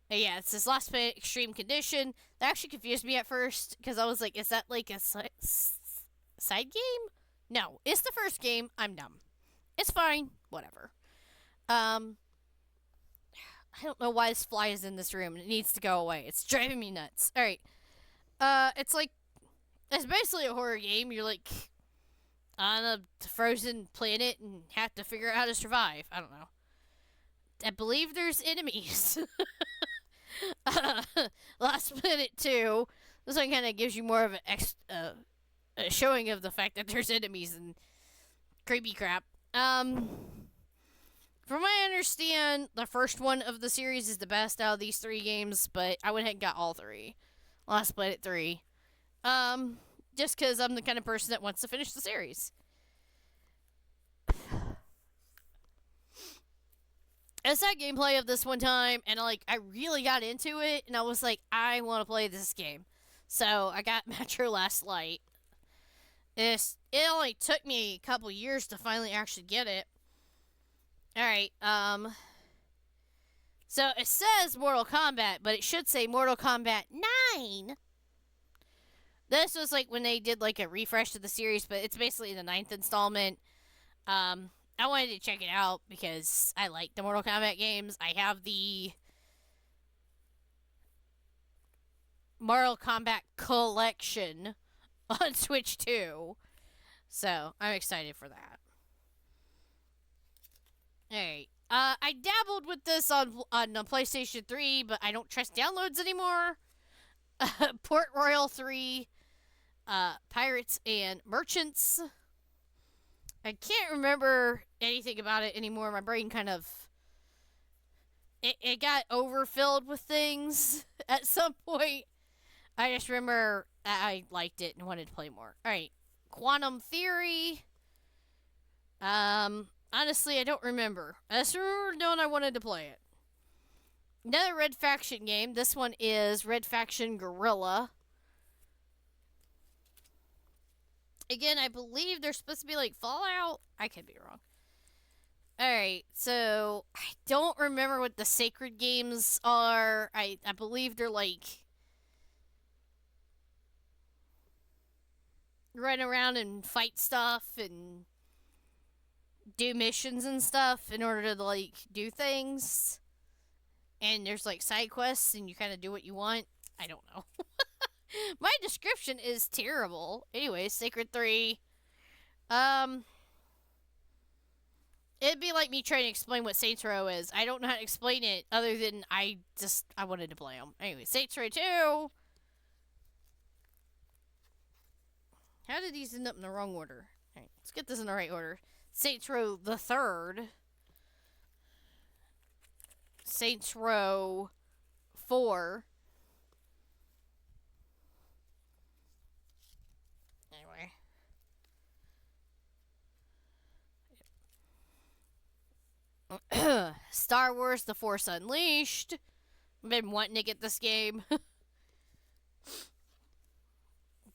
yeah, it's this Lost Planet Extreme Condition. That actually confused me at first, because I was like, is that like a side game? No, it's the first game. I'm dumb. It's fine. Whatever. I don't know why this fly is in this room. It needs to go away. It's driving me nuts. Alright. It's basically a horror game. You're like on a frozen planet and have to figure out how to survive. I don't know. I believe there's enemies. Last Planet 2. This one kind of gives you more of a showing of the fact that there's enemies and creepy crap. From what I understand, the first one of the series is the best out of these three games, but I went ahead and got all three. Last Planet 3. Just because I'm the kind of person that wants to finish the series. I saw gameplay of this one time, and I really got into it, and I was like, I want to play this game. So I got Metro Last Light. It only took me a couple years to finally actually get it. Alright, so it says Mortal Kombat, but it should say Mortal Kombat 9. This was like when they did like a refresh to the series, but it's basically the ninth installment. I wanted to check it out because I like the Mortal Kombat games. I have the Mortal Kombat collection on Switch too. So I'm excited for that. Alright. I dabbled with this on the PlayStation 3, but I don't trust downloads anymore. Port Royal 3, Pirates and Merchants. I can't remember anything about it anymore. My brain kind of... It got overfilled with things at some point. I just remember I liked it and wanted to play more. Alright. Quantum Theory. Honestly, I don't remember. I just remember knowing I wanted to play it. Another Red Faction game. This one is Red Faction Guerrilla. Again, I believe they're supposed to be like Fallout. I could be wrong. Alright, so I don't remember what the Sacred games are. I believe they're like run around and fight stuff and do missions and stuff in order to like do things. And there's like side quests and you kind of do what you want. I don't know. My description is terrible. Anyway, Sacred 3. It'd be like me trying to explain what Saints Row is. I don't know how to explain it other than I wanted to play them. Anyway, Saints Row 2. How did these end up in the wrong order? Alright, let's get this in the right order. Saints Row the Third. Saints Row 4. Anyway. Star Wars The Force Unleashed. I've been wanting to get this game.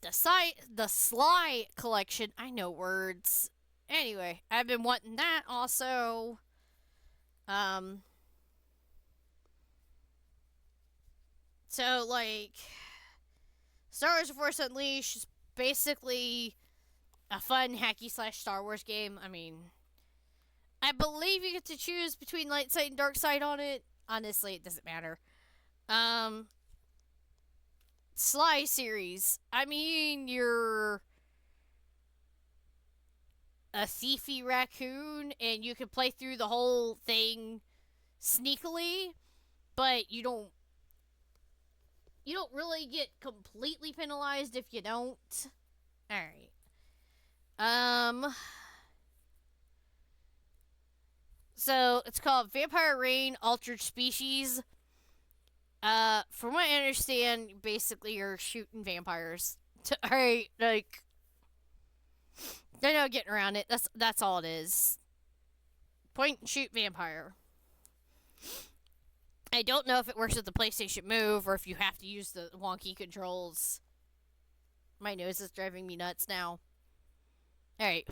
The Sly Collection. I know words. Anyway, I've been wanting that also. So, like, Star Wars The Force Unleashed is basically a fun hacky slash Star Wars game. I mean, I believe you get to choose between light side and dark side on it. Honestly, it doesn't matter. Um, Sly series. I mean, you're a thiefy raccoon, and you can play through the whole thing sneakily, but you don't really get completely penalized if you don't. All right. So it's called Vampire Reign Altered Species. From what I understand, basically you're shooting vampires. Alright, like they're not getting around it. That's all it is. Point and shoot vampire. I don't know if it works with the PlayStation Move or if you have to use the wonky controls. My nose is driving me nuts now. Alright.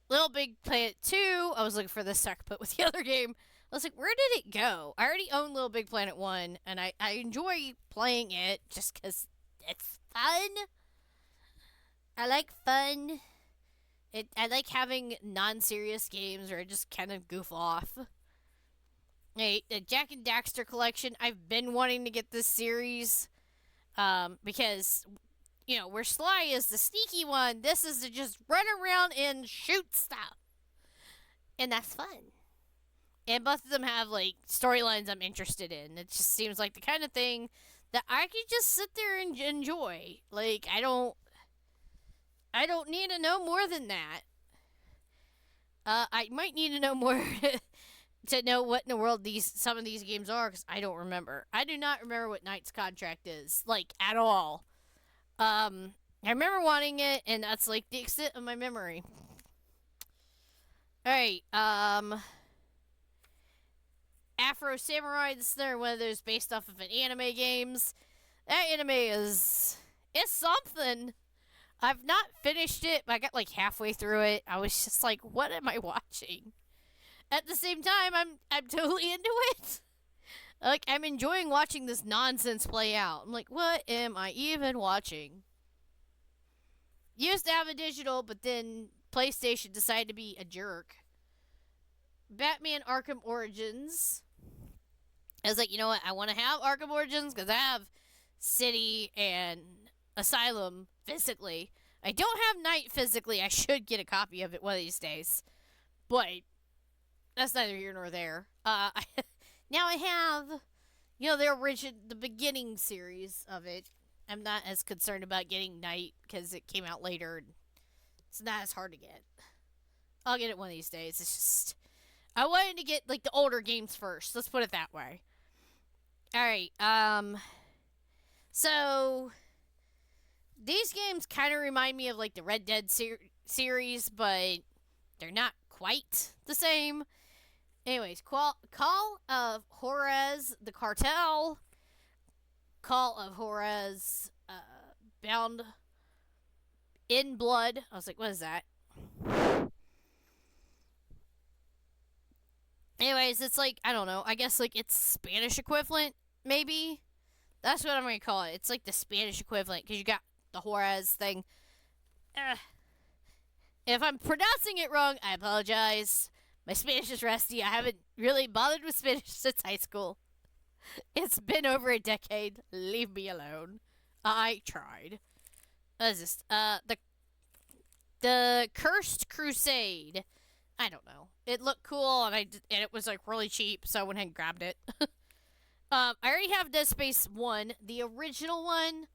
Little Big Planet 2. I was looking for this so I could put with the other game. I was like, where did it go? I already own Little Big Planet 1, and I enjoy playing it just because it's fun. I like fun. I like having non-serious games where I just kind of goof off. Hey, the Jack and Daxter collection. I've been wanting to get this series because, where Sly is the sneaky one, this is to just run around and shoot stuff. And that's fun. And both of them have, like, storylines I'm interested in. It just seems like the kind of thing that I could just sit there and enjoy. Like, I don't need to know more than that. I might need to know more to know what in the world some of these games are, because I don't remember. I do not remember what Knight's Contract is, like, at all. I remember wanting it, and that's, like, the extent of my memory. Alright, Afro Samurai, this is another one of those based off of an anime games. That anime it's something. I've not finished it, but I got like halfway through it. I was just like, what am I watching? At the same time, I'm totally into it. Like, I'm enjoying watching this nonsense play out. I'm like, what am I even watching? Used to have a digital, but then PlayStation decided to be a jerk. Batman Arkham Origins. I was like, you know what? I want to have Arkham Origins because I have City and Asylum physically. I don't have Night physically. I should get a copy of it one of these days. But that's neither here nor there. Now I have, the beginning series of it. I'm not as concerned about getting Night because it came out later. And it's not as hard to get. I'll get it one of these days. It's just, I wanted to get, like, the older games first. Let's put it that way. Alright, so these games kind of remind me of, like, the Red Dead series, but they're not quite the same. Anyways, Call of Juarez, The Cartel, Call of Juarez, Bound in Blood. I was like, what is that? Anyways, it's like, I don't know. I guess, like, it's Spanish equivalent, maybe? That's what I'm going to call it. It's like the Spanish equivalent, because you got the Juarez thing. If I'm pronouncing it wrong, I apologize. My Spanish is rusty. I haven't really bothered with Spanish since high school. It's been over a decade. Leave me alone. I tried. What is this? The Cursed Crusade. I don't know. It looked cool, and it was, like, really cheap, so I went ahead and grabbed it. I already have Dead Space 1, the original one.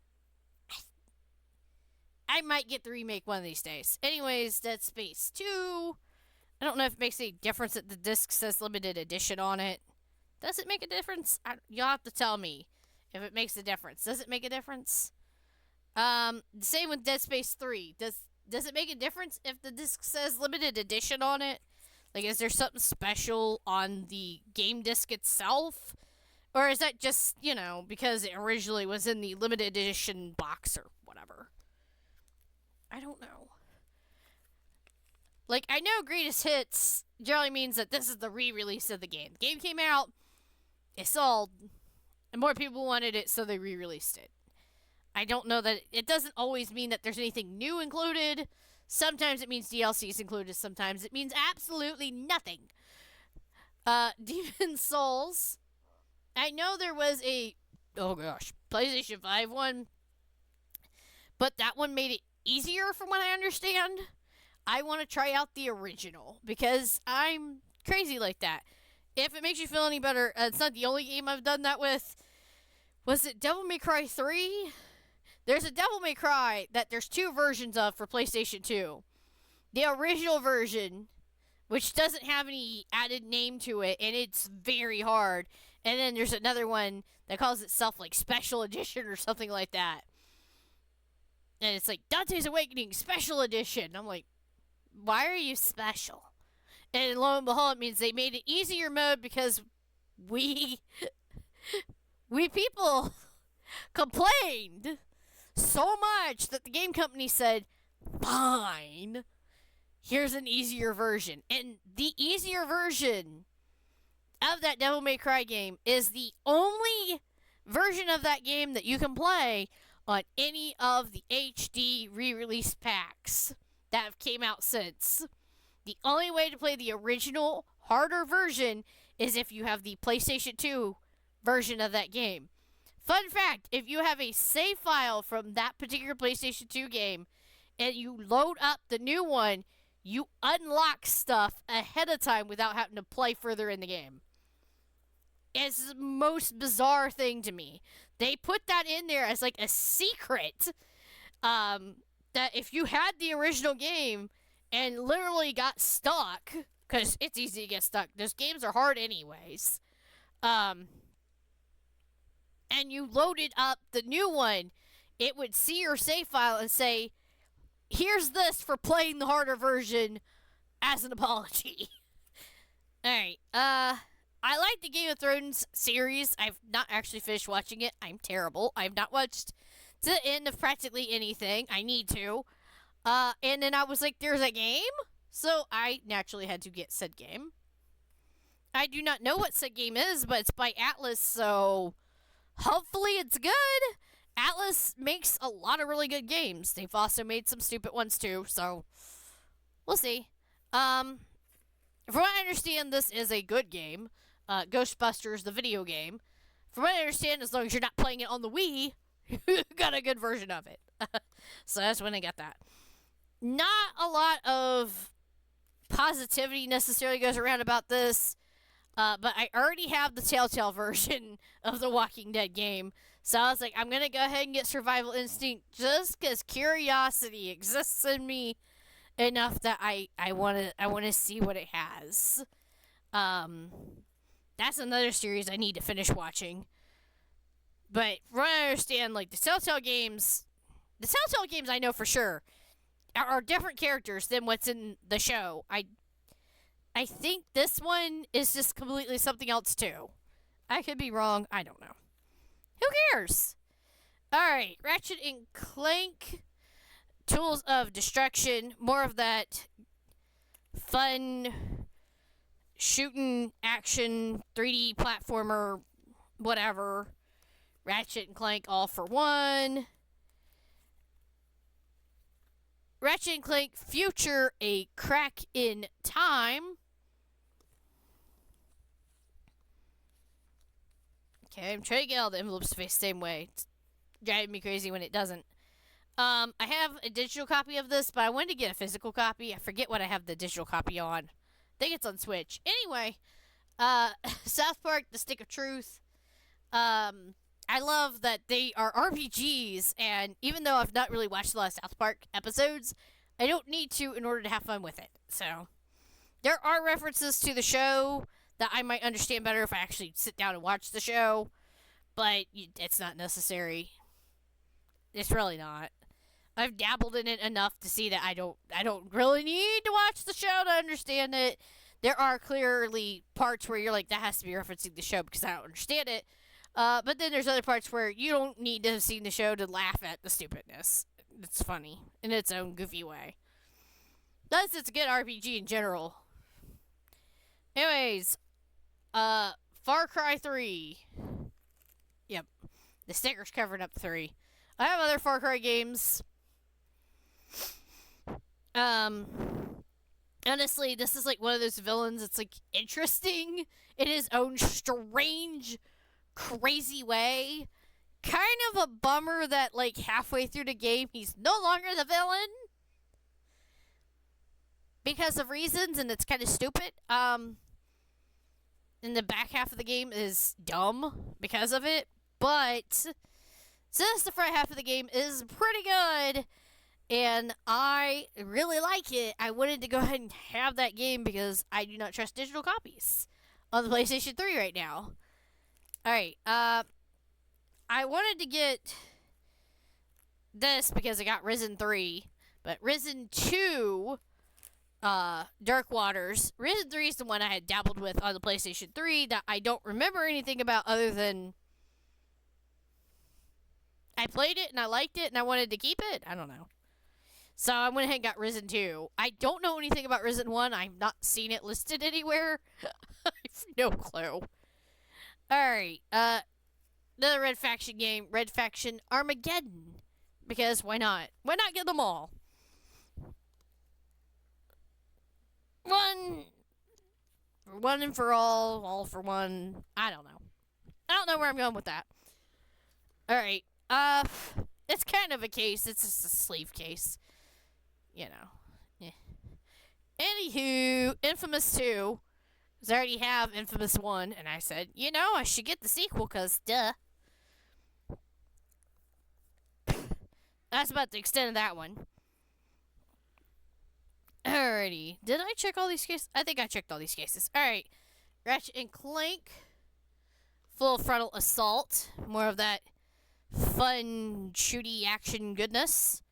I might get the remake one of these days. Anyways, Dead Space 2. I don't know if it makes any difference that the disc says limited edition on it. Does it make a difference? You'll have to tell me if it makes a difference. Does it make a difference? Same with Dead Space 3. Does it make a difference if the disc says limited edition on it? Like, is there something special on the game disc itself? Or is that just, because it originally was in the limited edition box or whatever? I don't know. Like, I know greatest hits generally means that this is the re-release of the game. The game came out, it sold, and more people wanted it, so they re-released it. I don't know that it doesn't always mean that there's anything new included. Sometimes it means DLC is included. Sometimes it means absolutely nothing. Demon Souls. I know there was a, oh gosh, PlayStation 5 one, but that one made it easier from what I understand. I want to try out the original because I'm crazy like that. If it makes you feel any better, it's not the only game I've done that with. Was it Devil May Cry 3? There's a Devil May Cry that there's two versions of for PlayStation 2. The original version, which doesn't have any added name to it, and it's very hard. And then there's another one that calls itself like Special Edition or something like that. And it's like Dante's Awakening Special Edition. I'm like, why are you special? And lo and behold, it means they made an easier mode because we people complained so much that the game company said, fine, here's an easier version. And the easier version of that Devil May Cry game is the only version of that game that you can play on any of the HD re-release packs that have came out since. The only way to play the original, harder version is if you have the PlayStation 2 version of that game. Fun fact, if you have a save file from that particular PlayStation 2 game and you load up the new one, you unlock stuff ahead of time without having to play further in the game. It's the most bizarre thing to me. They put that in there as like a secret, that if you had the original game and literally got stuck, because it's easy to get stuck. Those games are hard anyways. And you loaded up the new one, it would see your save file and say, here's this for playing the harder version as an apology. Alright, I like the Game of Thrones series. I've not actually finished watching it. I'm terrible. I've not watched to the end of practically anything. I need to. And then I was like, there's a game? So I naturally had to get said game. I do not know what said game is, but it's by Atlas, so hopefully it's good. Atlas makes a lot of really good games. They've also made some stupid ones too, so we'll see. From what I understand, this is a good game. Ghostbusters, the video game. From what I understand, as long as you're not playing it on the Wii, you got a good version of it. So that's when I got that. Not a lot of positivity necessarily goes around about this, but I already have the Telltale version of the Walking Dead game. So I was like, I'm going to go ahead and get Survival Instinct just because curiosity exists in me enough that I want to see what it has. That's another series I need to finish watching. But from what I understand, like the Telltale games I know for sure are different characters than what's in the show. I think this one is just completely something else too. I could be wrong. I don't know. Who cares? Alright, Ratchet and Clank, Tools of Destruction. More of that fun shooting action 3D platformer whatever. Ratchet and Clank All for One. Ratchet and Clank Future, A Crack in Time. Okay, I'm trying to get all the envelopes to face the same way. It's driving me crazy when it doesn't. I have a digital copy of this, but I wanted to get a physical copy. I forget what I have the digital copy on. I think it's on Switch. Anyway, South Park, The Stick of Truth. I love that they are RPGs, and even though I've not really watched a lot of South Park episodes, I don't need to in order to have fun with it. So, there are references to the show that I might understand better if I actually sit down and watch the show, but it's not necessary. It's really not. I've dabbled in it enough to see that I don't really need to watch the show to understand it. There are clearly parts where you're like, that has to be referencing the show because I don't understand it. But then there's other parts where you don't need to have seen the show to laugh at the stupidness. It's funny in its own goofy way. Thus, it's a good RPG in general. Anyways, Far Cry 3. Yep. The sticker's covering up 3. I have other Far Cry games. Um, honestly, this is like one of those villains. It's like interesting in his own strange, crazy way. Kind of a bummer that like halfway through the game he's no longer the villain because of reasons, and it's kind of stupid. And the back half of the game is dumb because of it, but since the front half of the game is pretty good and I really like it, I wanted to go ahead and have that game because I do not trust digital copies on the PlayStation 3 right now. Alright, I wanted to get this because I got Risen 3, but Risen 2, Dark Waters. Risen 3 is the one I had dabbled with on the PlayStation 3 that I don't remember anything about other than I played it and I liked it and I wanted to keep it. I don't know. So I went ahead and got Risen 2. I don't know anything about Risen 1. I've not seen it listed anywhere. I have no clue. Alright, another Red Faction game, Red Faction Armageddon. Because why not? Why not get them all? One and for all for one. I don't know. I don't know where I'm going with that. Alright, it's kind of a case. It's just a sleeve case. You know. Yeah. Anywho, Infamous 2. Because I already have Infamous 1. And I said, I should get the sequel because, duh. That's about the extent of that one. Alrighty. Did I check all these cases? I think I checked all these cases. Alright. Ratchet and Clank. Full Frontal Assault. More of that fun, shooty action goodness.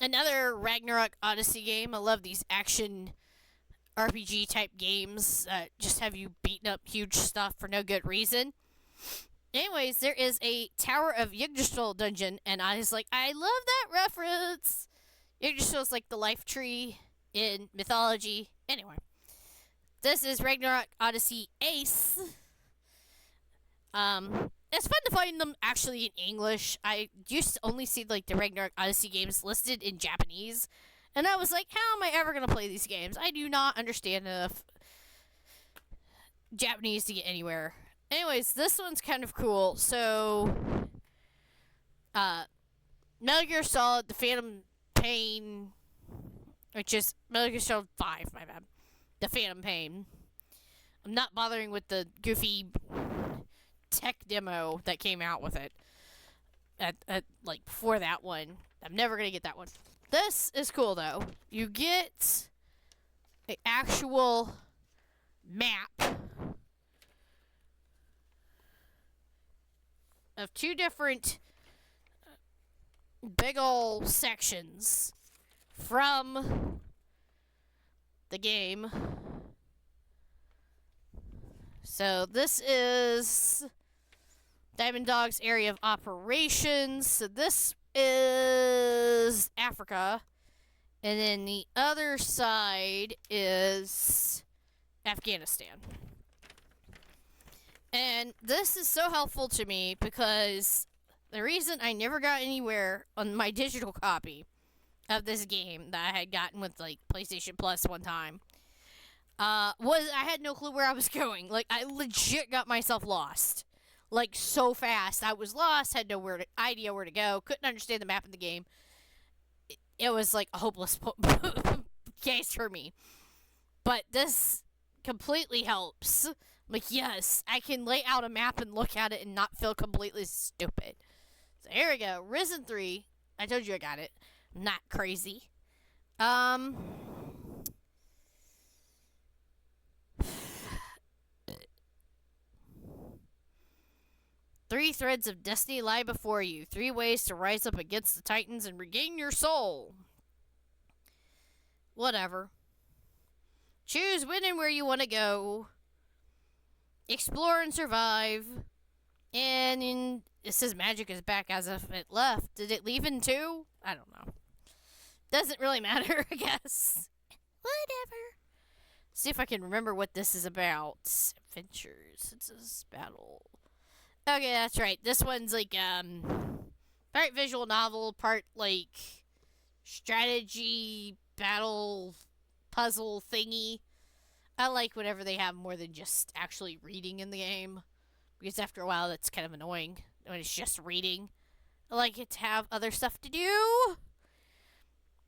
Another Ragnarok Odyssey game. I love these action RPG type games that just have you beating up huge stuff for no good reason. Anyways, there is a Tower of Yggdrasil dungeon, and I was like, I love that reference. Yggdrasil is like the life tree in mythology. Anyway, this is Ragnarok Odyssey Ace. It's fun to find them actually in English. I used to only see like the Ragnarok Odyssey games listed in Japanese, and I was like, how am I ever gonna play these games? I do not understand enough Japanese to get anywhere. Anyways, this one's kind of cool. So, Metal Gear Solid, The Phantom Pain, which is Metal Gear Solid 5, my bad. The Phantom Pain. I'm not bothering with the goofy tech demo that came out with it. Like, before that one. I'm never gonna get that one. This is cool, though. You get an actual map of two different big ol' sections from the game. So this is Diamond Dog's area of operations. So this is Africa. And then the other side is Afghanistan. And this is so helpful to me because the reason I never got anywhere on my digital copy of this game that I had gotten with like PlayStation Plus one time was I had no clue where I was going. Like I legit got myself lost. Like so fast. I was lost, had no idea where to go, couldn't understand the map of the game. It was like a hopeless case for me. But this completely helps. Like, yes, I can lay out a map and look at it and not feel completely stupid. So here we go. Risen 3. I told you I got it. I'm not crazy. 3 threads of destiny lie before you. 3 ways to rise up against the Titans and regain your soul. Whatever. Choose when and where you want to go. Explore and survive. And it says magic is back as if it left. Did it leave in 2? I don't know. Doesn't really matter, I guess. Whatever. See if I can remember what this is about. Adventures. It says battle. Okay, that's right. This one's like, part visual novel, part like strategy, battle, puzzle thingy. I like whenever they have more than just actually reading in the game, because after a while that's kind of annoying when it's just reading. I like it to have other stuff to do.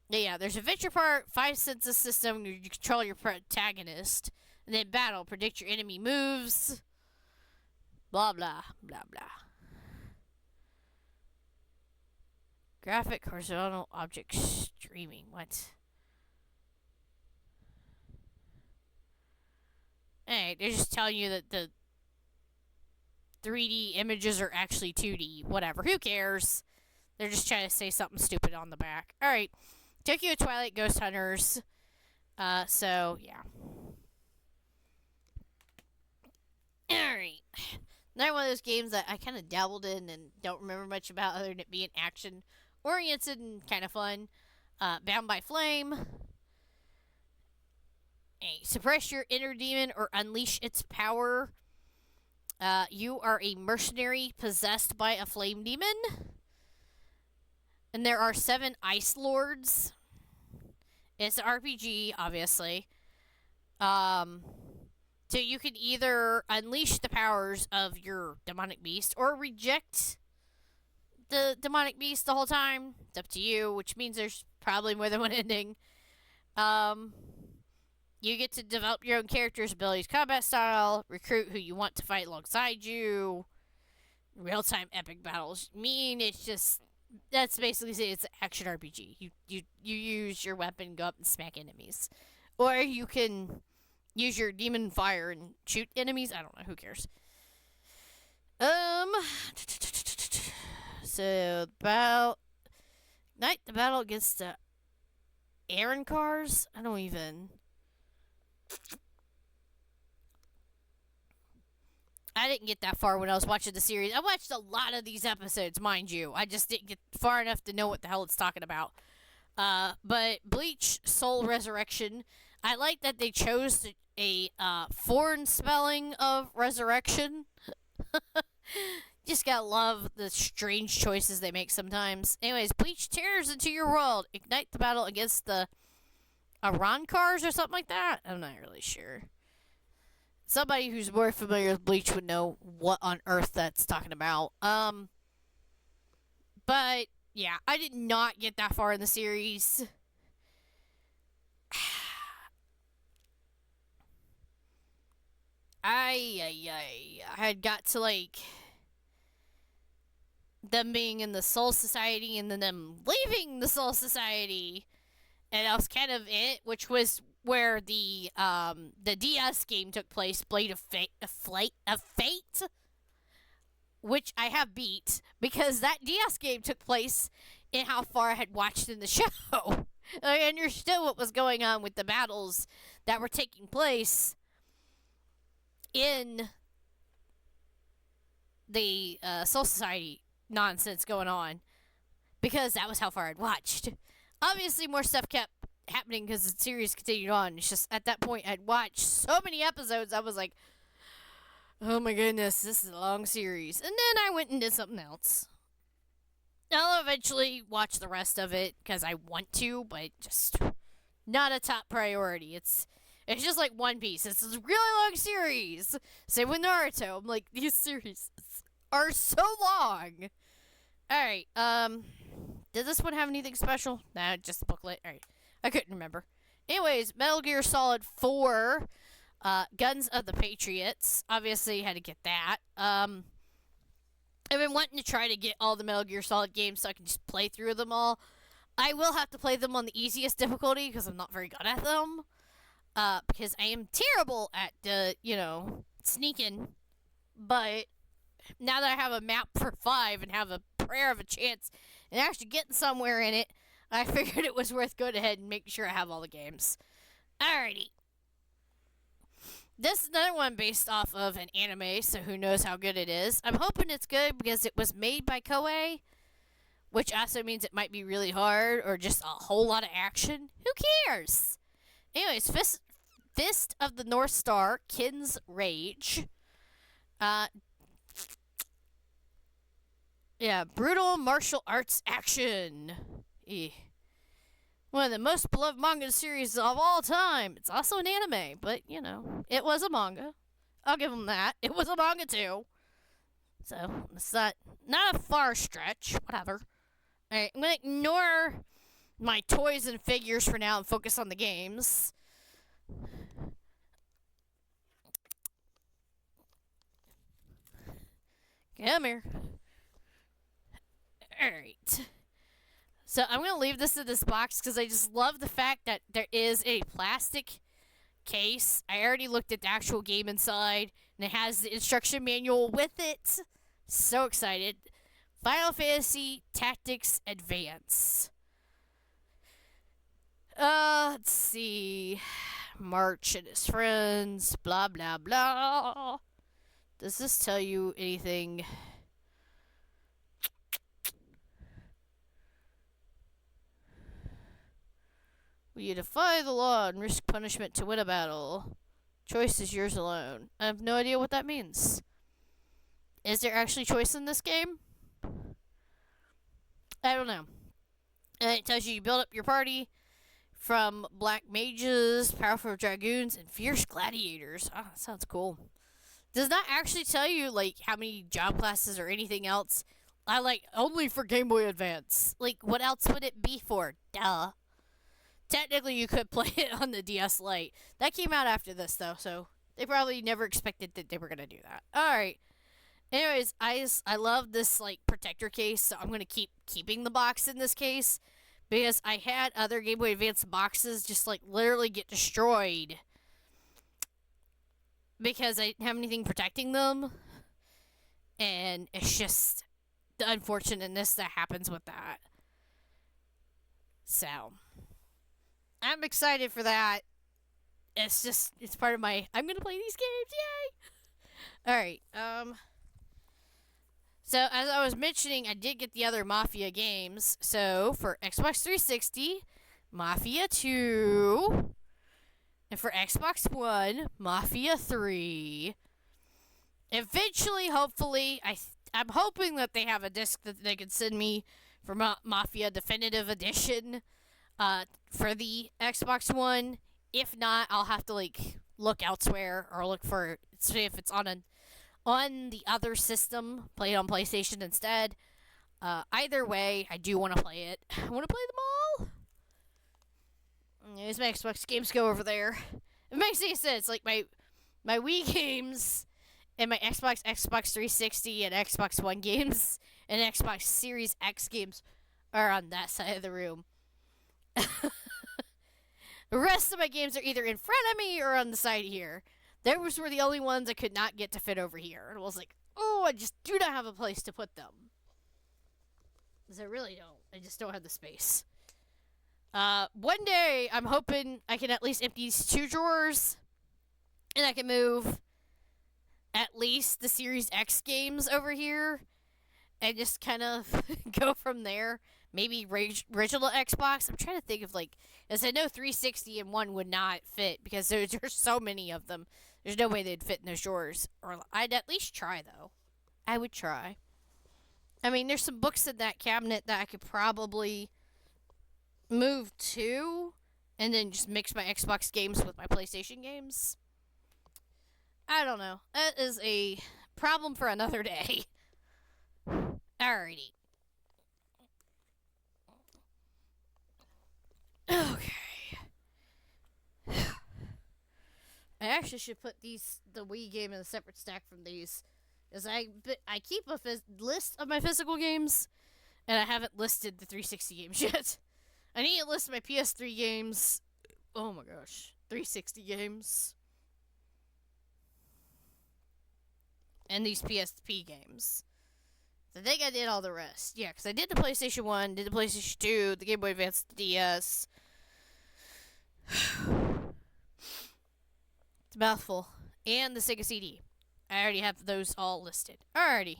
Yeah, there's adventure part, 5 senses system, you control your protagonist, and then battle, predict your enemy moves, blah blah blah blah. Graphic horizontal object streaming. What? Hey, they're just telling you that the 3D images are actually 2D. Whatever. Who cares? They're just trying to say something stupid on the back. All right. Tokyo Twilight Ghost Hunters. So yeah. All right. Another one of those games that I kind of dabbled in and don't remember much about other than it being action oriented and kind of fun. Bound by Flame. Suppress your inner demon or unleash its power. You are a mercenary possessed by a flame demon. And there are 7 Ice Lords. It's an RPG, obviously. So you can either unleash the powers of your demonic beast or reject the demonic beast the whole time. It's up to you, which means there's probably more than one ending. You get to develop your own character's abilities, combat style, recruit who you want to fight alongside you, real-time epic battles. It's just, that's basically say it's an action RPG. You use your weapon, go up and smack enemies, or you can use your demon fire and shoot enemies. I don't know. Who cares? So about ignite the battle against the Aaron cars. I don't even. I didn't get that far when I was watching the series. I watched a lot of these episodes, mind you. I just didn't get far enough to know what the hell it's talking about. But Bleach Soul Resurrection, I like that they chose a foreign spelling of resurrection. Just gotta love the strange choices they make sometimes. Anyways, Bleach tears into your world. Ignite the battle against the Arankars or something like that? I'm not really sure. Somebody who's more familiar with Bleach would know what on earth that's talking about. But yeah, I did not get that far in the series. I had got to like them being in the Soul Society and then them leaving the Soul Society, and that was kind of it, which was where the DS game took place, Blade of Fate, which I have beat because that DS game took place in how far I had watched in the show. I understood what was going on with the battles that were taking place in the Soul Society nonsense going on because that was how far I'd watched. Obviously, more stuff kept happening because the series continued on. It's just at that point I'd watched so many episodes, I was like, oh my goodness, this is a long series. And then I went and did something else. I'll eventually watch the rest of it because I want to, but just not a top priority. It's just like One Piece. It's a really long series. Same with Naruto. I'm like, these series are so long. Alright, did this one have anything special? Nah, just a booklet. Alright, I couldn't remember. Anyways, Metal Gear Solid 4, Guns of the Patriots. Obviously, had to get that. I've been wanting to try to get all the Metal Gear Solid games so I can just play through them all. I will have to play them on the easiest difficulty because I'm not very good at them. Because I am terrible at, sneaking. But now that I have a map for 5 and have a prayer of a chance and actually getting somewhere in it, I figured it was worth going ahead and making sure I have all the games. Alrighty. This is another one based off of an anime, so who knows how good it is. I'm hoping it's good because it was made by Koei, which also means it might be really hard or just a whole lot of action. Who cares? Anyways, Fist of the North Star, Kin's Rage. Yeah, brutal martial arts action. Eh. One of the most beloved manga series of all time. It's also an anime, but it was a manga. I'll give them that. It was a manga too. So it's not a far stretch. Whatever. Alright, I'm gonna ignore my toys and figures for now and focus on the games. Come here. Alright. So I'm gonna leave this in this box because I just love the fact that there is a plastic case. I already looked at the actual game inside, and it has the instruction manual with it. So excited. Final Fantasy Tactics Advance. Let's see. March and his friends, blah blah blah. Does this tell you anything? Will you defy the law and risk punishment to win a battle? Choice is yours alone. I have no idea what that means. Is there actually choice in this game? I don't know. And it tells you build up your party from black mages, powerful dragoons, and fierce gladiators. Oh, that sounds cool. Does not actually tell you like how many job classes or anything else. I like only for Game Boy Advance. Like what else would it be for? Duh. Technically, you could play it on the DS Lite. That came out after this though, so they probably never expected that they were gonna do that. All right. Anyways, I love this like protector case, so I'm gonna keep keeping the box in this case because I had other Game Boy Advance boxes just like literally get destroyed because I didn't have anything protecting them, and it's just the unfortunateness that happens with that. So I'm excited for that. It's part of my I'm gonna play these games, yay! Alright, so as I was mentioning, I did get the other Mafia games. So for Xbox 360, Mafia 2. And for Xbox One, Mafia 3. Eventually, hopefully, I'm hoping that they have a disc that they can send me for Mafia Definitive Edition for the Xbox One. If not, I'll have to like look elsewhere or look for see if it's on the other system, play it on PlayStation instead. Either way, I do want to play it. I want to play them all. There's my Xbox games go over there. It makes any sense. Like my Wii games and my Xbox 360, and Xbox One games and Xbox Series X games are on that side of the room. The rest of my games are either in front of me or on the side here. Those were the only ones I could not get to fit over here. And I was like, oh, I just do not have a place to put them. Because I really don't. I just don't have the space. One day, I'm hoping I can at least empty these two drawers. And I can move at least the Series X games over here. And just kind of go from there. Maybe original Xbox. I'm trying to think of like, as I know 360 and one would not fit because there's so many of them. There's no way they'd fit in those drawers. Or I'd at least try though. I would try. I mean, there's some books in that cabinet that I could probably move to, and then just mix my Xbox games with my PlayStation games. I don't know. That is a problem for another day. Alrighty. Okay. I actually should put the Wii game in a separate stack from these, as I keep a list of my physical games, and I haven't listed the 360 games yet. I need to list my PS3 games. Oh my gosh, 360 games, and these PSP games. I think I did all the rest. Yeah, because I did the PlayStation 1, did the PlayStation 2, the Game Boy Advance, the DS. It's a mouthful. And the Sega CD. I already have those all listed. Alrighty.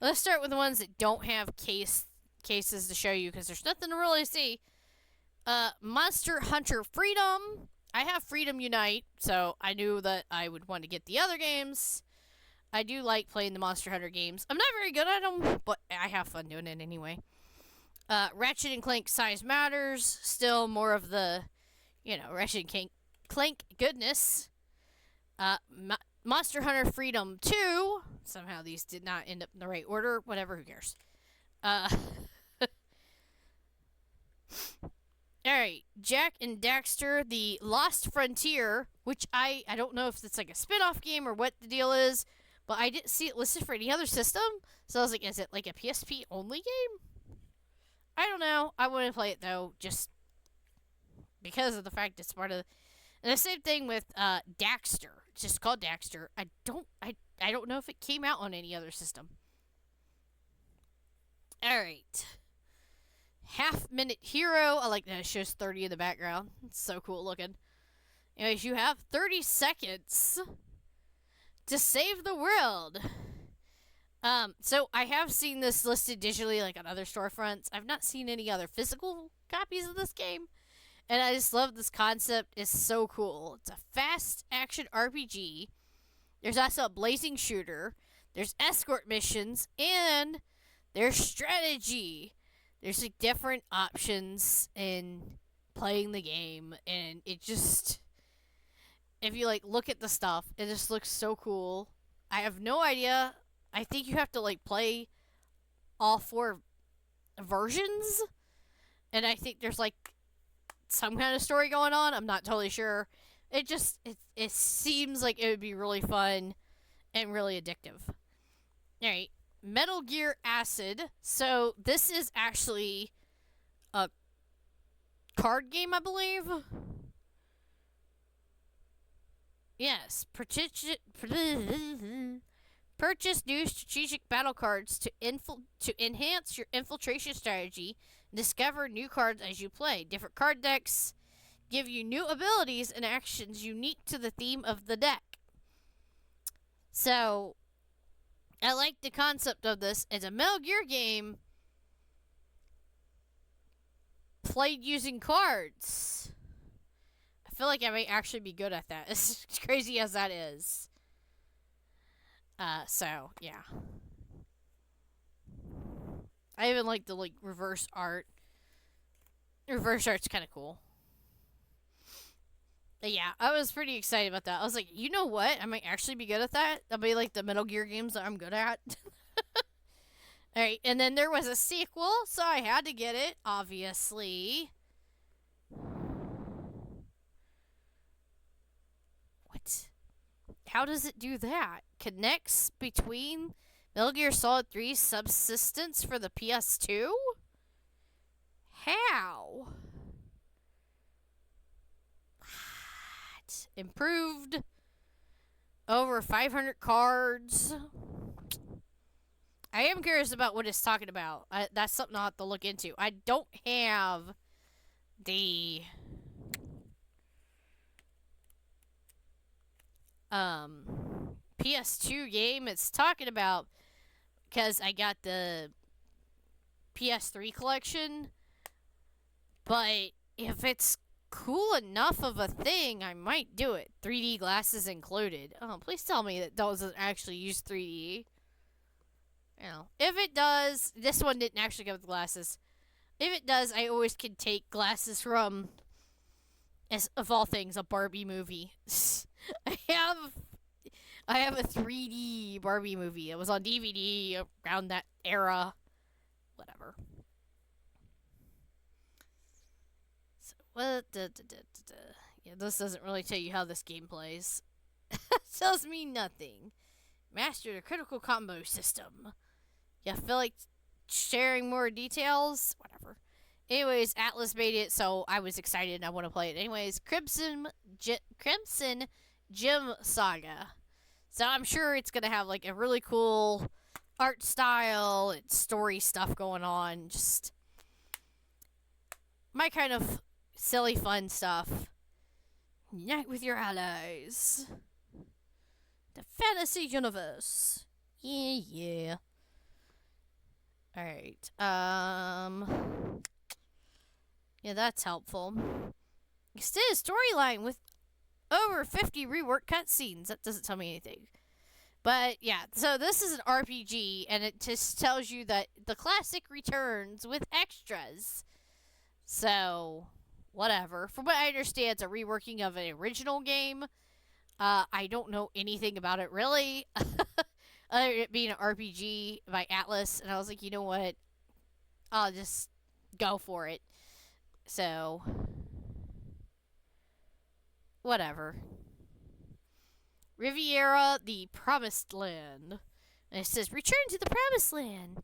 Let's start with the ones that don't have cases to show you, because there's nothing to really see. Monster Hunter Freedom. I have Freedom Unite, so I knew that I would want to get the other games. I do like playing the Monster Hunter games. I'm not very good at them, but I have fun doing it anyway. Ratchet and Clank Size Matters, still more of the, Ratchet and Clank goodness. Monster Hunter Freedom 2. Somehow these did not end up in the right order. Whatever, who cares? Uh, Alright, Jak and Daxter, The Lost Frontier, which I don't know if it's like a spin-off game or what the deal is, but I didn't see it listed for any other system, so I was like, is it like a PSP only game? I don't know. I want to play it though, just because of the fact it's part of. And the same thing with Daxter. It's just called Daxter. I don't know if it came out on any other system. All right. Half Minute Hero. I like that it shows 30 in the background. It's so cool looking. Anyways, you have 30 seconds to save the world. So I have seen this listed digitally, like on other storefronts. I've not seen any other physical copies of this game, and I just love this concept. It's so cool. It's a fast action RPG. There's also a blazing shooter. There's escort missions, and there's strategy. There's like different options in playing the game, and it just, if you like look at the stuff, it just looks so cool. I have no idea. I think you have to like play all 4 versions, and I think there's like some kind of story going on. I'm not totally sure. It seems like it would be really fun and really addictive. All right, Metal Gear Acid. So this is actually a card game, I believe. Yes, purchase new strategic battle cards to enhance your infiltration strategy and discover new cards as you play. Different card decks give you new abilities and actions unique to the theme of the deck. So, I like the concept of this. It's a Metal Gear game played using cards. I feel like I might actually be good at that, as crazy as that is. So, yeah. I even like the, reverse art. Reverse art's kind of cool. But yeah, I was pretty excited about that. I was like, you know what? I might actually be good at that. That'll be like the Metal Gear games that I'm good at. Alright, and then there was a sequel, so I had to get it, obviously. What? How does it do that? Connects between Metal Gear Solid 3 Subsistence for the PS2? How? What? Improved over 500 cards. I am curious about what it's talking about. That's something I'll have to look into. I don't have the PS2 game it's talking about, because I got the PS3 collection. But if it's cool enough of a thing, I might do it. 3D glasses included. Oh, please tell me that doesn't actually use 3D. You know, if it does, this one didn't actually come with glasses. If it does, I always can take glasses from, as of all things, a Barbie movie. I have a 3D Barbie movie. It was on DVD around that era. Whatever. So, what? Yeah, this doesn't really tell you how this game plays. It tells me nothing. Master the critical combo system. You feel like sharing more details? Whatever. Anyways, Atlas made it, so I was excited and I want to play it. Anyways, Crimson Gym Saga. So I'm sure it's going to have like a really cool art style and story stuff going on. Just my kind of silly fun stuff. Unite with your allies. The fantasy universe. Yeah. Alright. Yeah, that's helpful. Extended storyline with over 50 reworked cutscenes. That doesn't tell me anything. But yeah, so this is an RPG, and it just tells you that the classic returns with extras. So, whatever. From what I understand, it's a reworking of an original game. I don't know anything about it really, other than it being an RPG by Atlas, and I was like, you know what? I'll just go for it. So, whatever. Riviera, the Promised Land. And it says, Return to the Promised Land.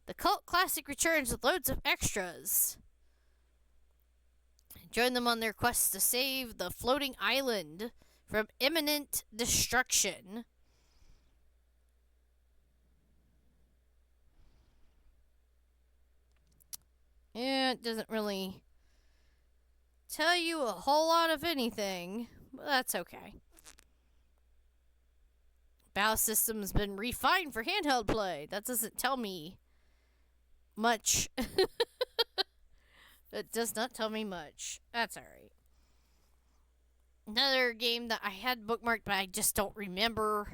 The cult classic returns with loads of extras. Join them on their quest to save the floating island from imminent destruction. Yeah, it doesn't really tell you a whole lot of anything, but that's okay. Battle system's been refined for handheld play. That doesn't tell me much. It does not tell me much. That's alright. Another game that I had bookmarked, but I just don't remember.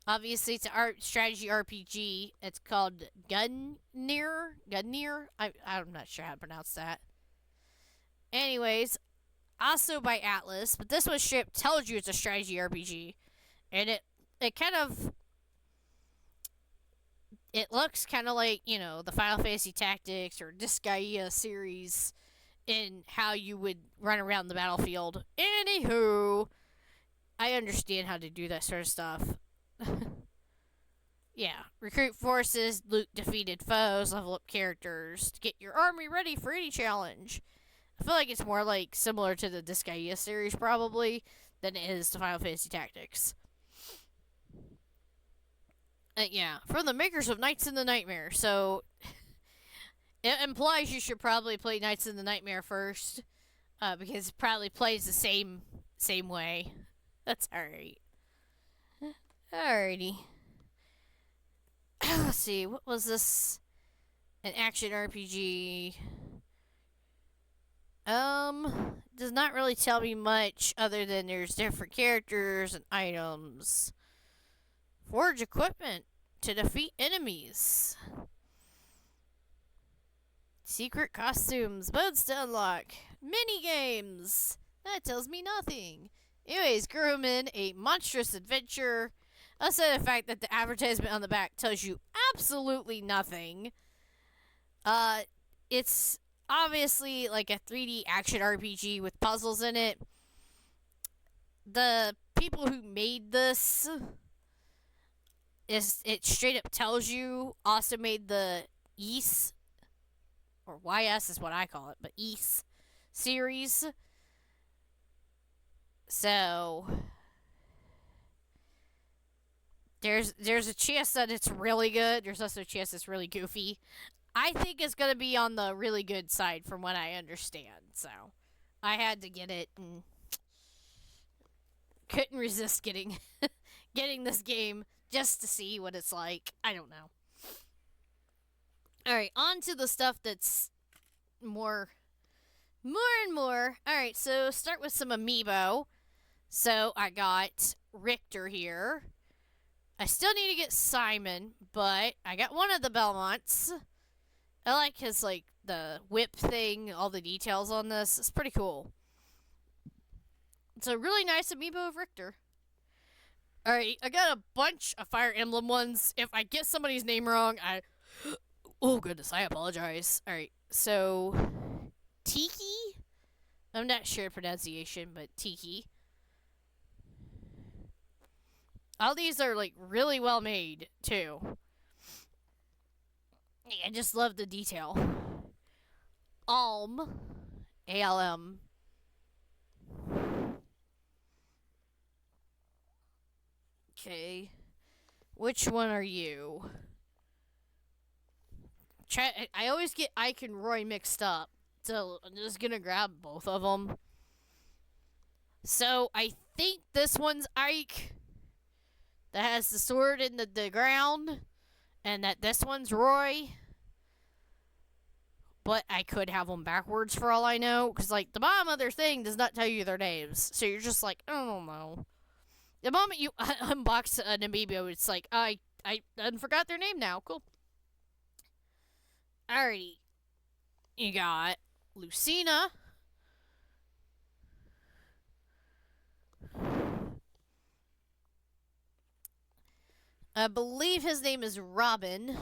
Obviously, it's a strategy RPG. It's called Gunneer. Gunneer? I'm not sure how to pronounce that. Anyways, also by Atlas, but this one straight tells you it's a strategy RPG. And it kind of, it looks kind of like, the Final Fantasy Tactics or Disgaea series in how you would run around the battlefield. Anywho, I understand how to do that sort of stuff. Yeah, recruit forces, loot defeated foes, level up characters to get your army ready for any challenge. I feel like it's more like similar to the Disgaea series probably than it is to Final Fantasy Tactics. Yeah, from the makers of Knights in the Nightmare. So it implies you should probably play Knights in the Nightmare first, because it probably plays the same way. That's alright. Alrighty. Let's see, what was this? An action RPG. Does not really tell me much other than there's different characters and items. Forge equipment to defeat enemies. Secret costumes, modes to unlock, mini games. That tells me nothing. Anyways, Gurumin, a monstrous adventure. Aside the fact that the advertisement on the back tells you absolutely nothing. It's obviously like a 3D action RPG with puzzles in it. The people who made this, it straight up tells you, also made the Ys, or YS is what I call it, but Ys series. So there's a chance that it's really good. There's also a chance it's really goofy. I think it's gonna be on the really good side from what I understand. So I had to get it and couldn't resist getting this game just to see what it's like. I don't know. Alright, on to the stuff that's more and more. Alright, so start with some amiibo. So I got Richter here. I still need to get Simon, but I got one of the Belmonts. I like his, the whip thing, all the details on this. It's pretty cool. It's a really nice amiibo of Richter. Alright, I got a bunch of Fire Emblem ones. If I get somebody's name wrong, oh goodness, I apologize. Alright, so Tiki? I'm not sure pronunciation, but Tiki. All these are really well made too. I just love the detail. Alm. ALM. Okay. Which one are you? I always get Ike and Roy mixed up. So I'm just gonna grab both of them. So I think this one's Ike that has the sword in the ground. And that this one's Roy. But I could have them backwards for all I know. Because, the bottom of their thing does not tell you their names. So you're just like, I don't know. The moment you unbox an amiibo, it's like, I forgot their name now. Cool. Alrighty. You got Lucina. I believe his name is Robin.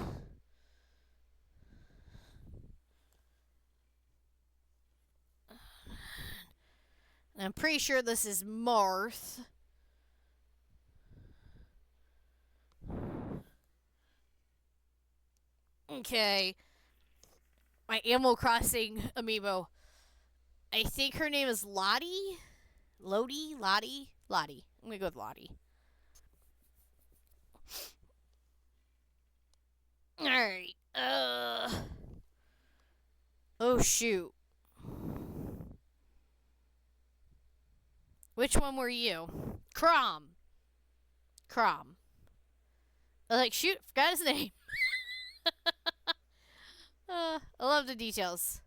I'm pretty sure this is Marth. Okay. My Animal Crossing amiibo. I think her name is Lottie? Lottie? Lottie? Lottie. I'm gonna go with Lottie. Alright. Oh, shoot. Which one were you? Crom. Crom. Like, shoot, forgot his name. I love the details.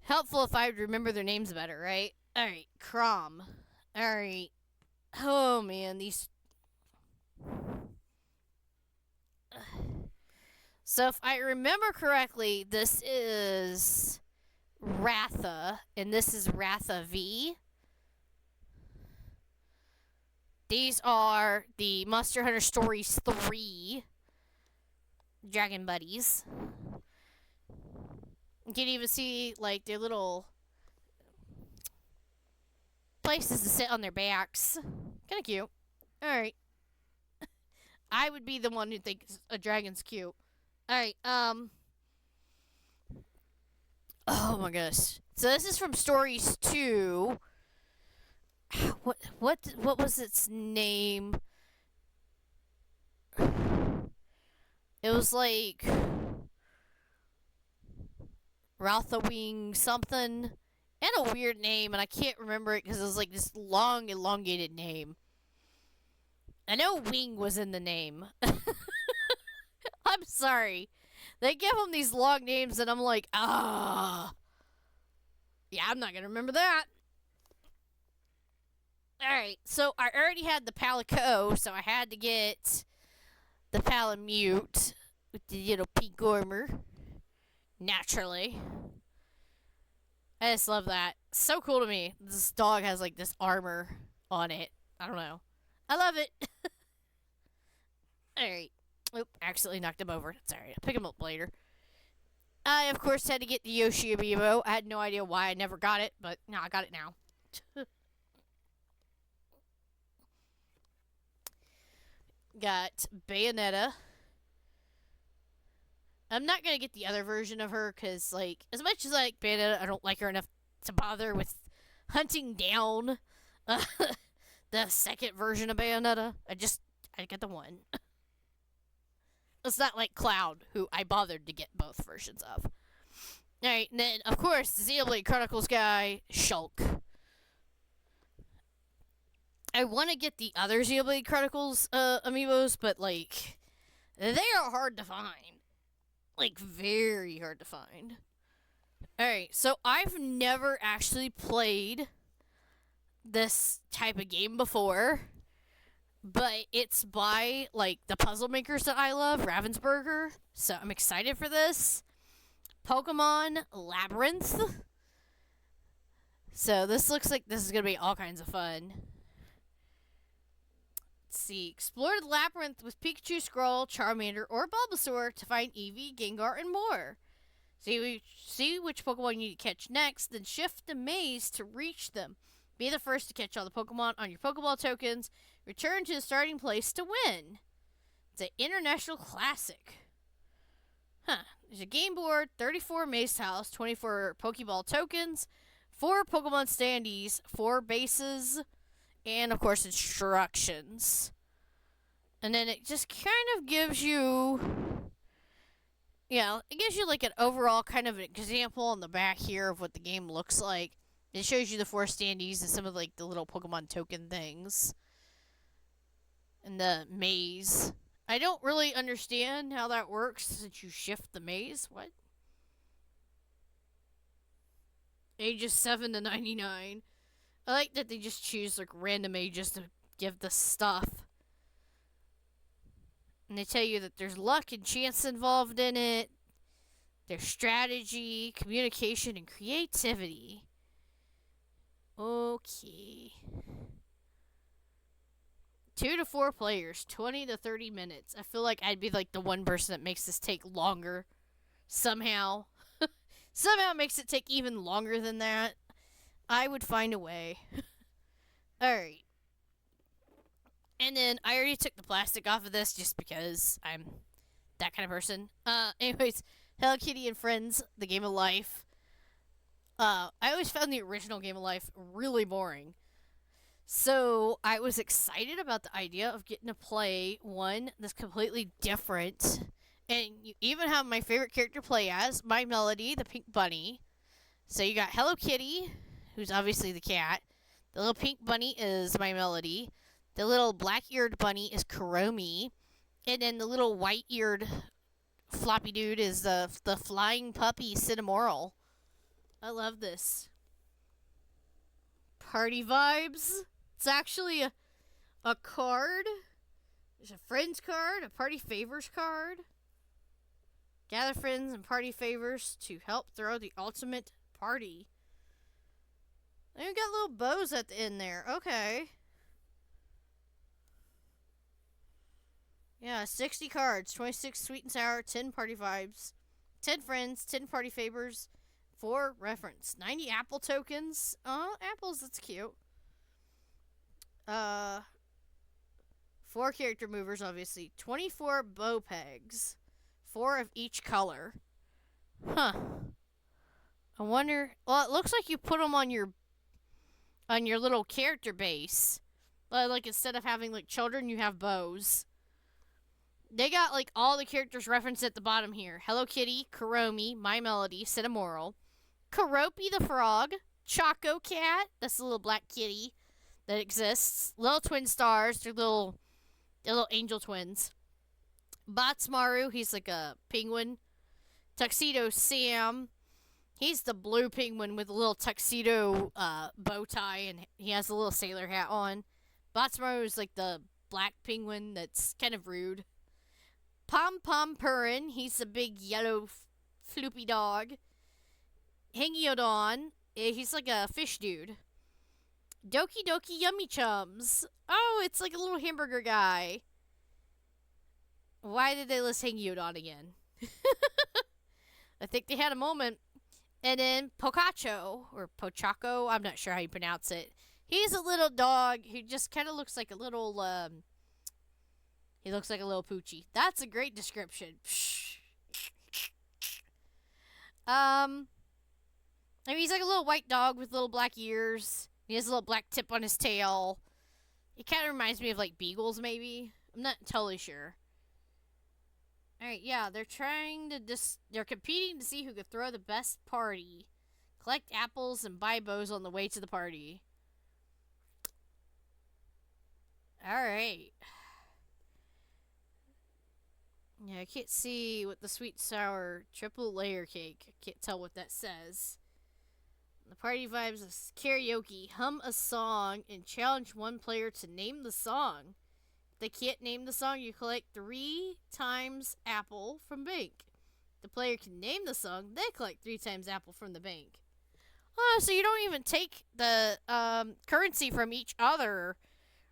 Helpful if I would remember their names better, right? Alright, Crom. Alright. Oh, man, these... So if I remember correctly, this is Ratha, and this is Ratha V. These are the Monster Hunter Stories 3 Dragon Buddies. You can even see, like, their little places to sit on their backs. Kind of cute. Alright. I would be the one who thinks a dragon's cute. Alright, oh my gosh. So this is from Stories 2. What was its name? It was like Rothawing something, and a weird name, and I can't remember it because it was like this long, elongated name. I know Wing was in the name. I'm sorry. They give them these long names, and I'm like, yeah, I'm not gonna remember that. Alright, so I already had the Palico, so I had to get the Palamute with the little pink armor. Naturally. I just love that. So cool to me. This dog has like this armor on it. I don't know. I love it. Alright. Oop, accidentally knocked him over. It's alright. I'll pick him up later. I, of course, had to get the Yoshi amiibo. I had no idea why I never got it, but no, I got it now. Got Bayonetta. I'm not gonna get the other version of her because, like, as much as I like Bayonetta, I don't like her enough to bother with hunting down the second version of Bayonetta. I get the one. It's not like Cloud, who I bothered to get both versions of. Alright, and then, of course, the Xenoblade Chronicles guy, Shulk. I want to get the other Xenoblade Chronicles amiibos, but, like, they are hard to find. Like, very hard to find. Alright, so I've never actually played this type of game before, but it's by, like, the puzzle makers that I love, Ravensburger, so I'm excited for this. Pokemon Labyrinth. So this looks like this is going to be all kinds of fun. Let's see. Explore the labyrinth with Pikachu, Squirtle, Charmander, or Bulbasaur to find Eevee, Gengar, and more. See which Pokemon you need to catch next, then shift the maze to reach them. Be the first to catch all the Pokemon on your Pokeball tokens. Return to the starting place to win. It's an international classic. Huh. There's a game board, 34 maze tiles, 24 Pokeball tokens, 4 Pokemon standees, 4 bases, and, of course, instructions. And then it just kind of gives you, it gives you, like, an overall kind of an example on the back here of what the game looks like. It shows you the 4 standees and some of, like, the little Pokemon token things. And the maze. I don't really understand how that works since you shift the maze. What? Ages 7 to 99. I like that they just choose like random ages to give the stuff. And they tell you that there's luck and chance involved in it. There's strategy, communication, and creativity. Okay. 2 to 4 players, 20 to 30 minutes. I feel like I'd be like the one person that makes this take longer. Somehow. Somehow makes it take even longer than that. I would find a way. Alright. And then I already took the plastic off of this just because I'm that kind of person. Anyways, Hello Kitty and Friends, the Game of Life. I always found the original Game of Life really boring. So I was excited about the idea of getting to play one that's completely different. And you even have my favorite character to play as, My Melody, the pink bunny. So you got Hello Kitty, who's obviously the cat. The little pink bunny is My Melody. The little black-eared bunny is Kuromi. And then the little white-eared floppy dude is the flying puppy, Cinnamoroll. I love this. Party vibes. It's actually a card. There's a friends card, a party favors card. Gather friends and party favors to help throw the ultimate party. And we got little bows at the end there. Okay. Yeah, 60 cards, 26 sweet and sour, 10 party vibes, 10 friends, 10 party favors, 4 reference, 90 apple tokens. Oh, apples, that's cute. 4 character movers, obviously. 24 bow pegs. 4 of each color. Huh. I wonder. Well, it looks like you put them on your little character base. But like instead of having like children, you have bows. They got like all the characters referenced at the bottom here. Hello Kitty, Kuromi, My Melody, Cinnamoroll, Karopi the frog, Choco Cat. That's the little black kitty that exists. Little twin stars. They're little angel twins. Botsmaru, he's like a penguin. Tuxedo Sam, he's the blue penguin with a little tuxedo bow tie, and he has a little sailor hat on. Botsmaru is like the black penguin that's kind of rude. Pom Pom Purin, he's a big yellow floopy dog. Hengiodon, he's like a fish dude. Doki Doki Yummy Chums. Oh, it's like a little hamburger guy. Why did they list Hengiodon again? I think they had a moment. And then Pocacho, or Pochaco, I'm not sure how you pronounce it. He's a little dog who just kind of looks like a little, he looks like a little poochie. That's a great description. I mean, he's like a little white dog with little black ears. He has a little black tip on his tail. He kind of reminds me of like beagles, maybe. I'm not totally sure. Alright, yeah, they're trying to they're competing to see who could throw the best party. Collect apples and buy bows on the way to the party. Alright. Yeah, I can't see what the sweet sour triple layer cake. I can't tell what that says. The party vibes is karaoke. Hum a song and challenge one player to name the song. If they can't name the song, you collect 3 times apple from bank. The player can name the song, they collect 3 times apple from the bank. Oh, so you don't even take the currency from each other.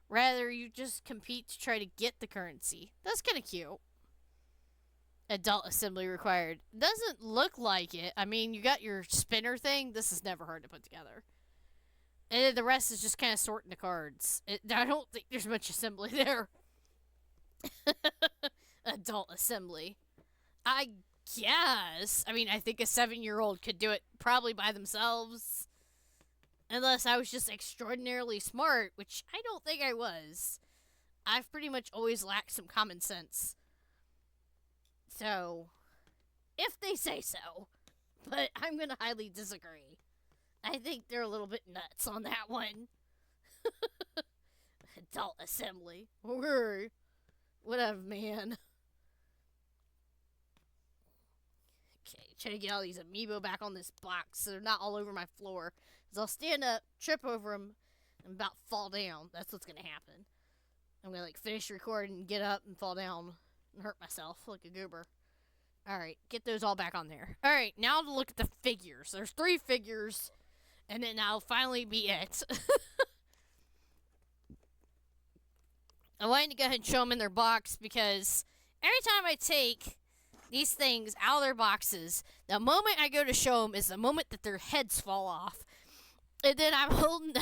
Rather, you just compete to try to get the currency. That's kind of cute. Adult assembly required. Doesn't look like it. I mean, you got your spinner thing. This is never hard to put together. And then the rest is just kind of sorting the cards. I don't think there's much assembly there. Adult assembly. I guess. I mean, I think a 7-year-old could do it probably by themselves. Unless I was just extraordinarily smart, which I don't think I was. I've pretty much always lacked some common sense. So, if they say so. But I'm going to highly disagree. I think they're a little bit nuts on that one. Adult assembly. Whatever, man. Okay, try to get all these amiibo back on this box so they're not all over my floor. Because I'll stand up, trip over them, I'm about to fall down. That's what's gonna happen. I'm gonna like finish recording and get up and fall down and hurt myself like a goober. Alright, get those all back on there. Alright, now to look at the figures. There's 3 figures, and then that'll finally be it. I wanted to go ahead and show them in their box because every time I take these things out of their boxes, the moment I go to show them is the moment that their heads fall off. And then I'm holding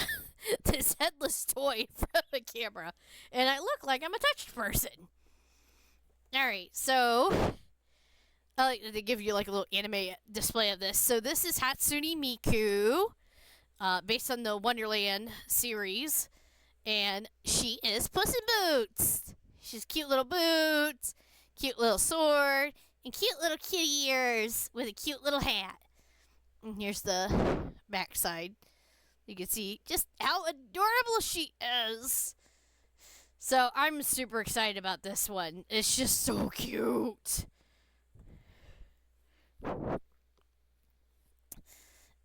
this headless toy in front of the camera, and I look like I'm a touched person. Alright, so I like to give you like a little anime display of this. So this is Hatsune Miku, based on the Wonderland series. And she is Puss in Boots. She's cute little boots, cute little sword, and cute little kitty ears with a cute little hat. And here's the backside. You can see just how adorable she is. So I'm super excited about this one. It's just so cute.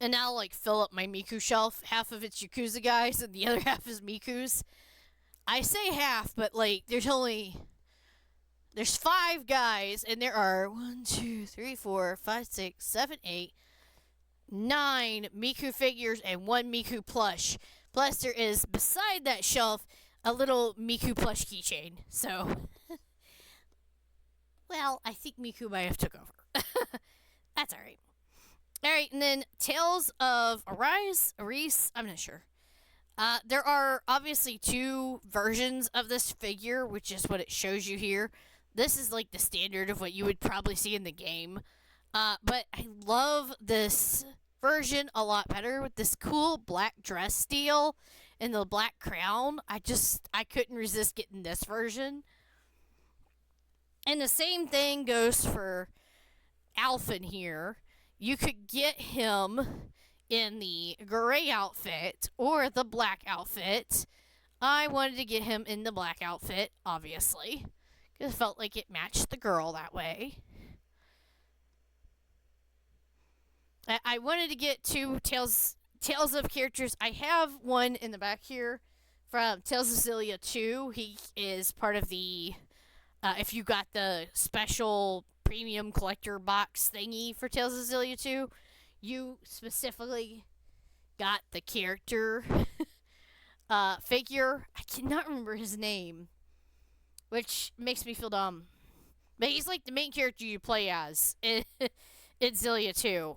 And now, like, fill up my Miku shelf. Half of it's Yakuza guys, and the other half is Miku's. I say half, but, like, there's 5 guys, and there are 1, 2, 3, 4, 5, 6, 7, 8, 9 Miku figures and 1 Miku plush. Plus, there is, beside that shelf, a little Miku plush keychain. So, well, I think Miku might have took over. That's alright. Alright, and then Tales of Arise, I'm not sure. There are obviously 2 versions of this figure, which is what it shows you here. This is like the standard of what you would probably see in the game. But I love this version a lot better with this cool black dress style and the black crown. I couldn't resist getting this version. And the same thing goes for Alphen here. You could get him in the gray outfit or the black outfit. I wanted to get him in the black outfit, obviously, because it felt like it matched the girl that way. I wanted to get 2 Tales of characters. I have one in the back here from Tales of Xillia 2. He is part of the, if you got the special premium collector box thingy for Tales of Xillia 2, you specifically got the character figure. I cannot remember his name, which makes me feel dumb. But he's like the main character you play as in Xillia 2.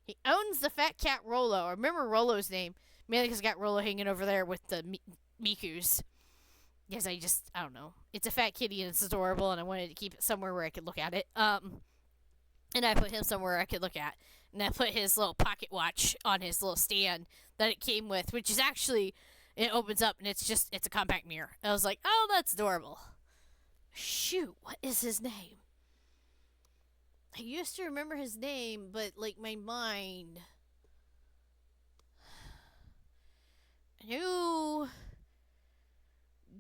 He owns the fat cat Rolo. I remember Rolo's name, mainly because I got Rolo hanging over there with the Mikus. Yes, I don't know. It's a fat kitty and it's adorable, and I wanted to keep it somewhere where I could look at it. And I put him somewhere I could look at. And I put his little pocket watch on his little stand that it came with, which is actually, it opens up and it's a compact mirror. I was like, oh, that's adorable. Shoot, what is his name? I used to remember his name, but, like, my mind. I knew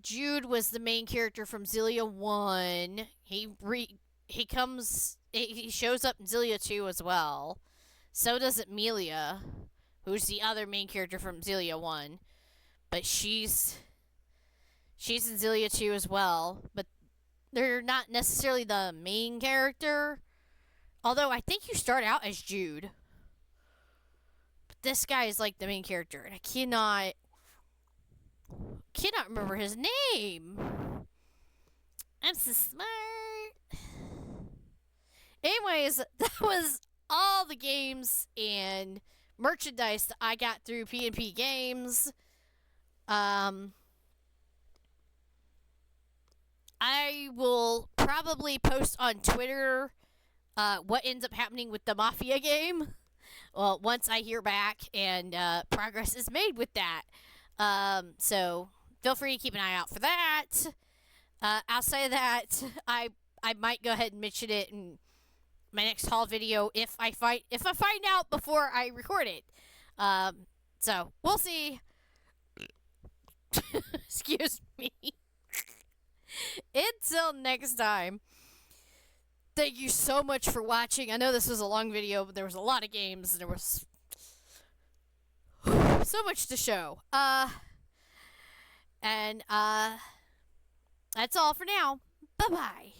Jude was the main character from Xillia 1. He shows up in Xillia 2 as well. So does Amelia, who's the other main character from Xillia 1. But she's in Xillia 2 as well. But they're not necessarily the main character. Although I think you start out as Jude. But this guy is like the main character. And I cannot remember his name. I'm so smart. Anyways, that was all the games and merchandise that I got through PNP Games. I will probably post on Twitter what ends up happening with the Mafia game. Well, once I hear back and progress is made with that. So feel free to keep an eye out for that. Outside of that, I might go ahead and mention it in my next haul video if I find out before I record it. So we'll see. Excuse me. Until next time. Thank you so much for watching. I know this was a long video, but there was a lot of games. There was so much to show. And that's all for now. Bye bye.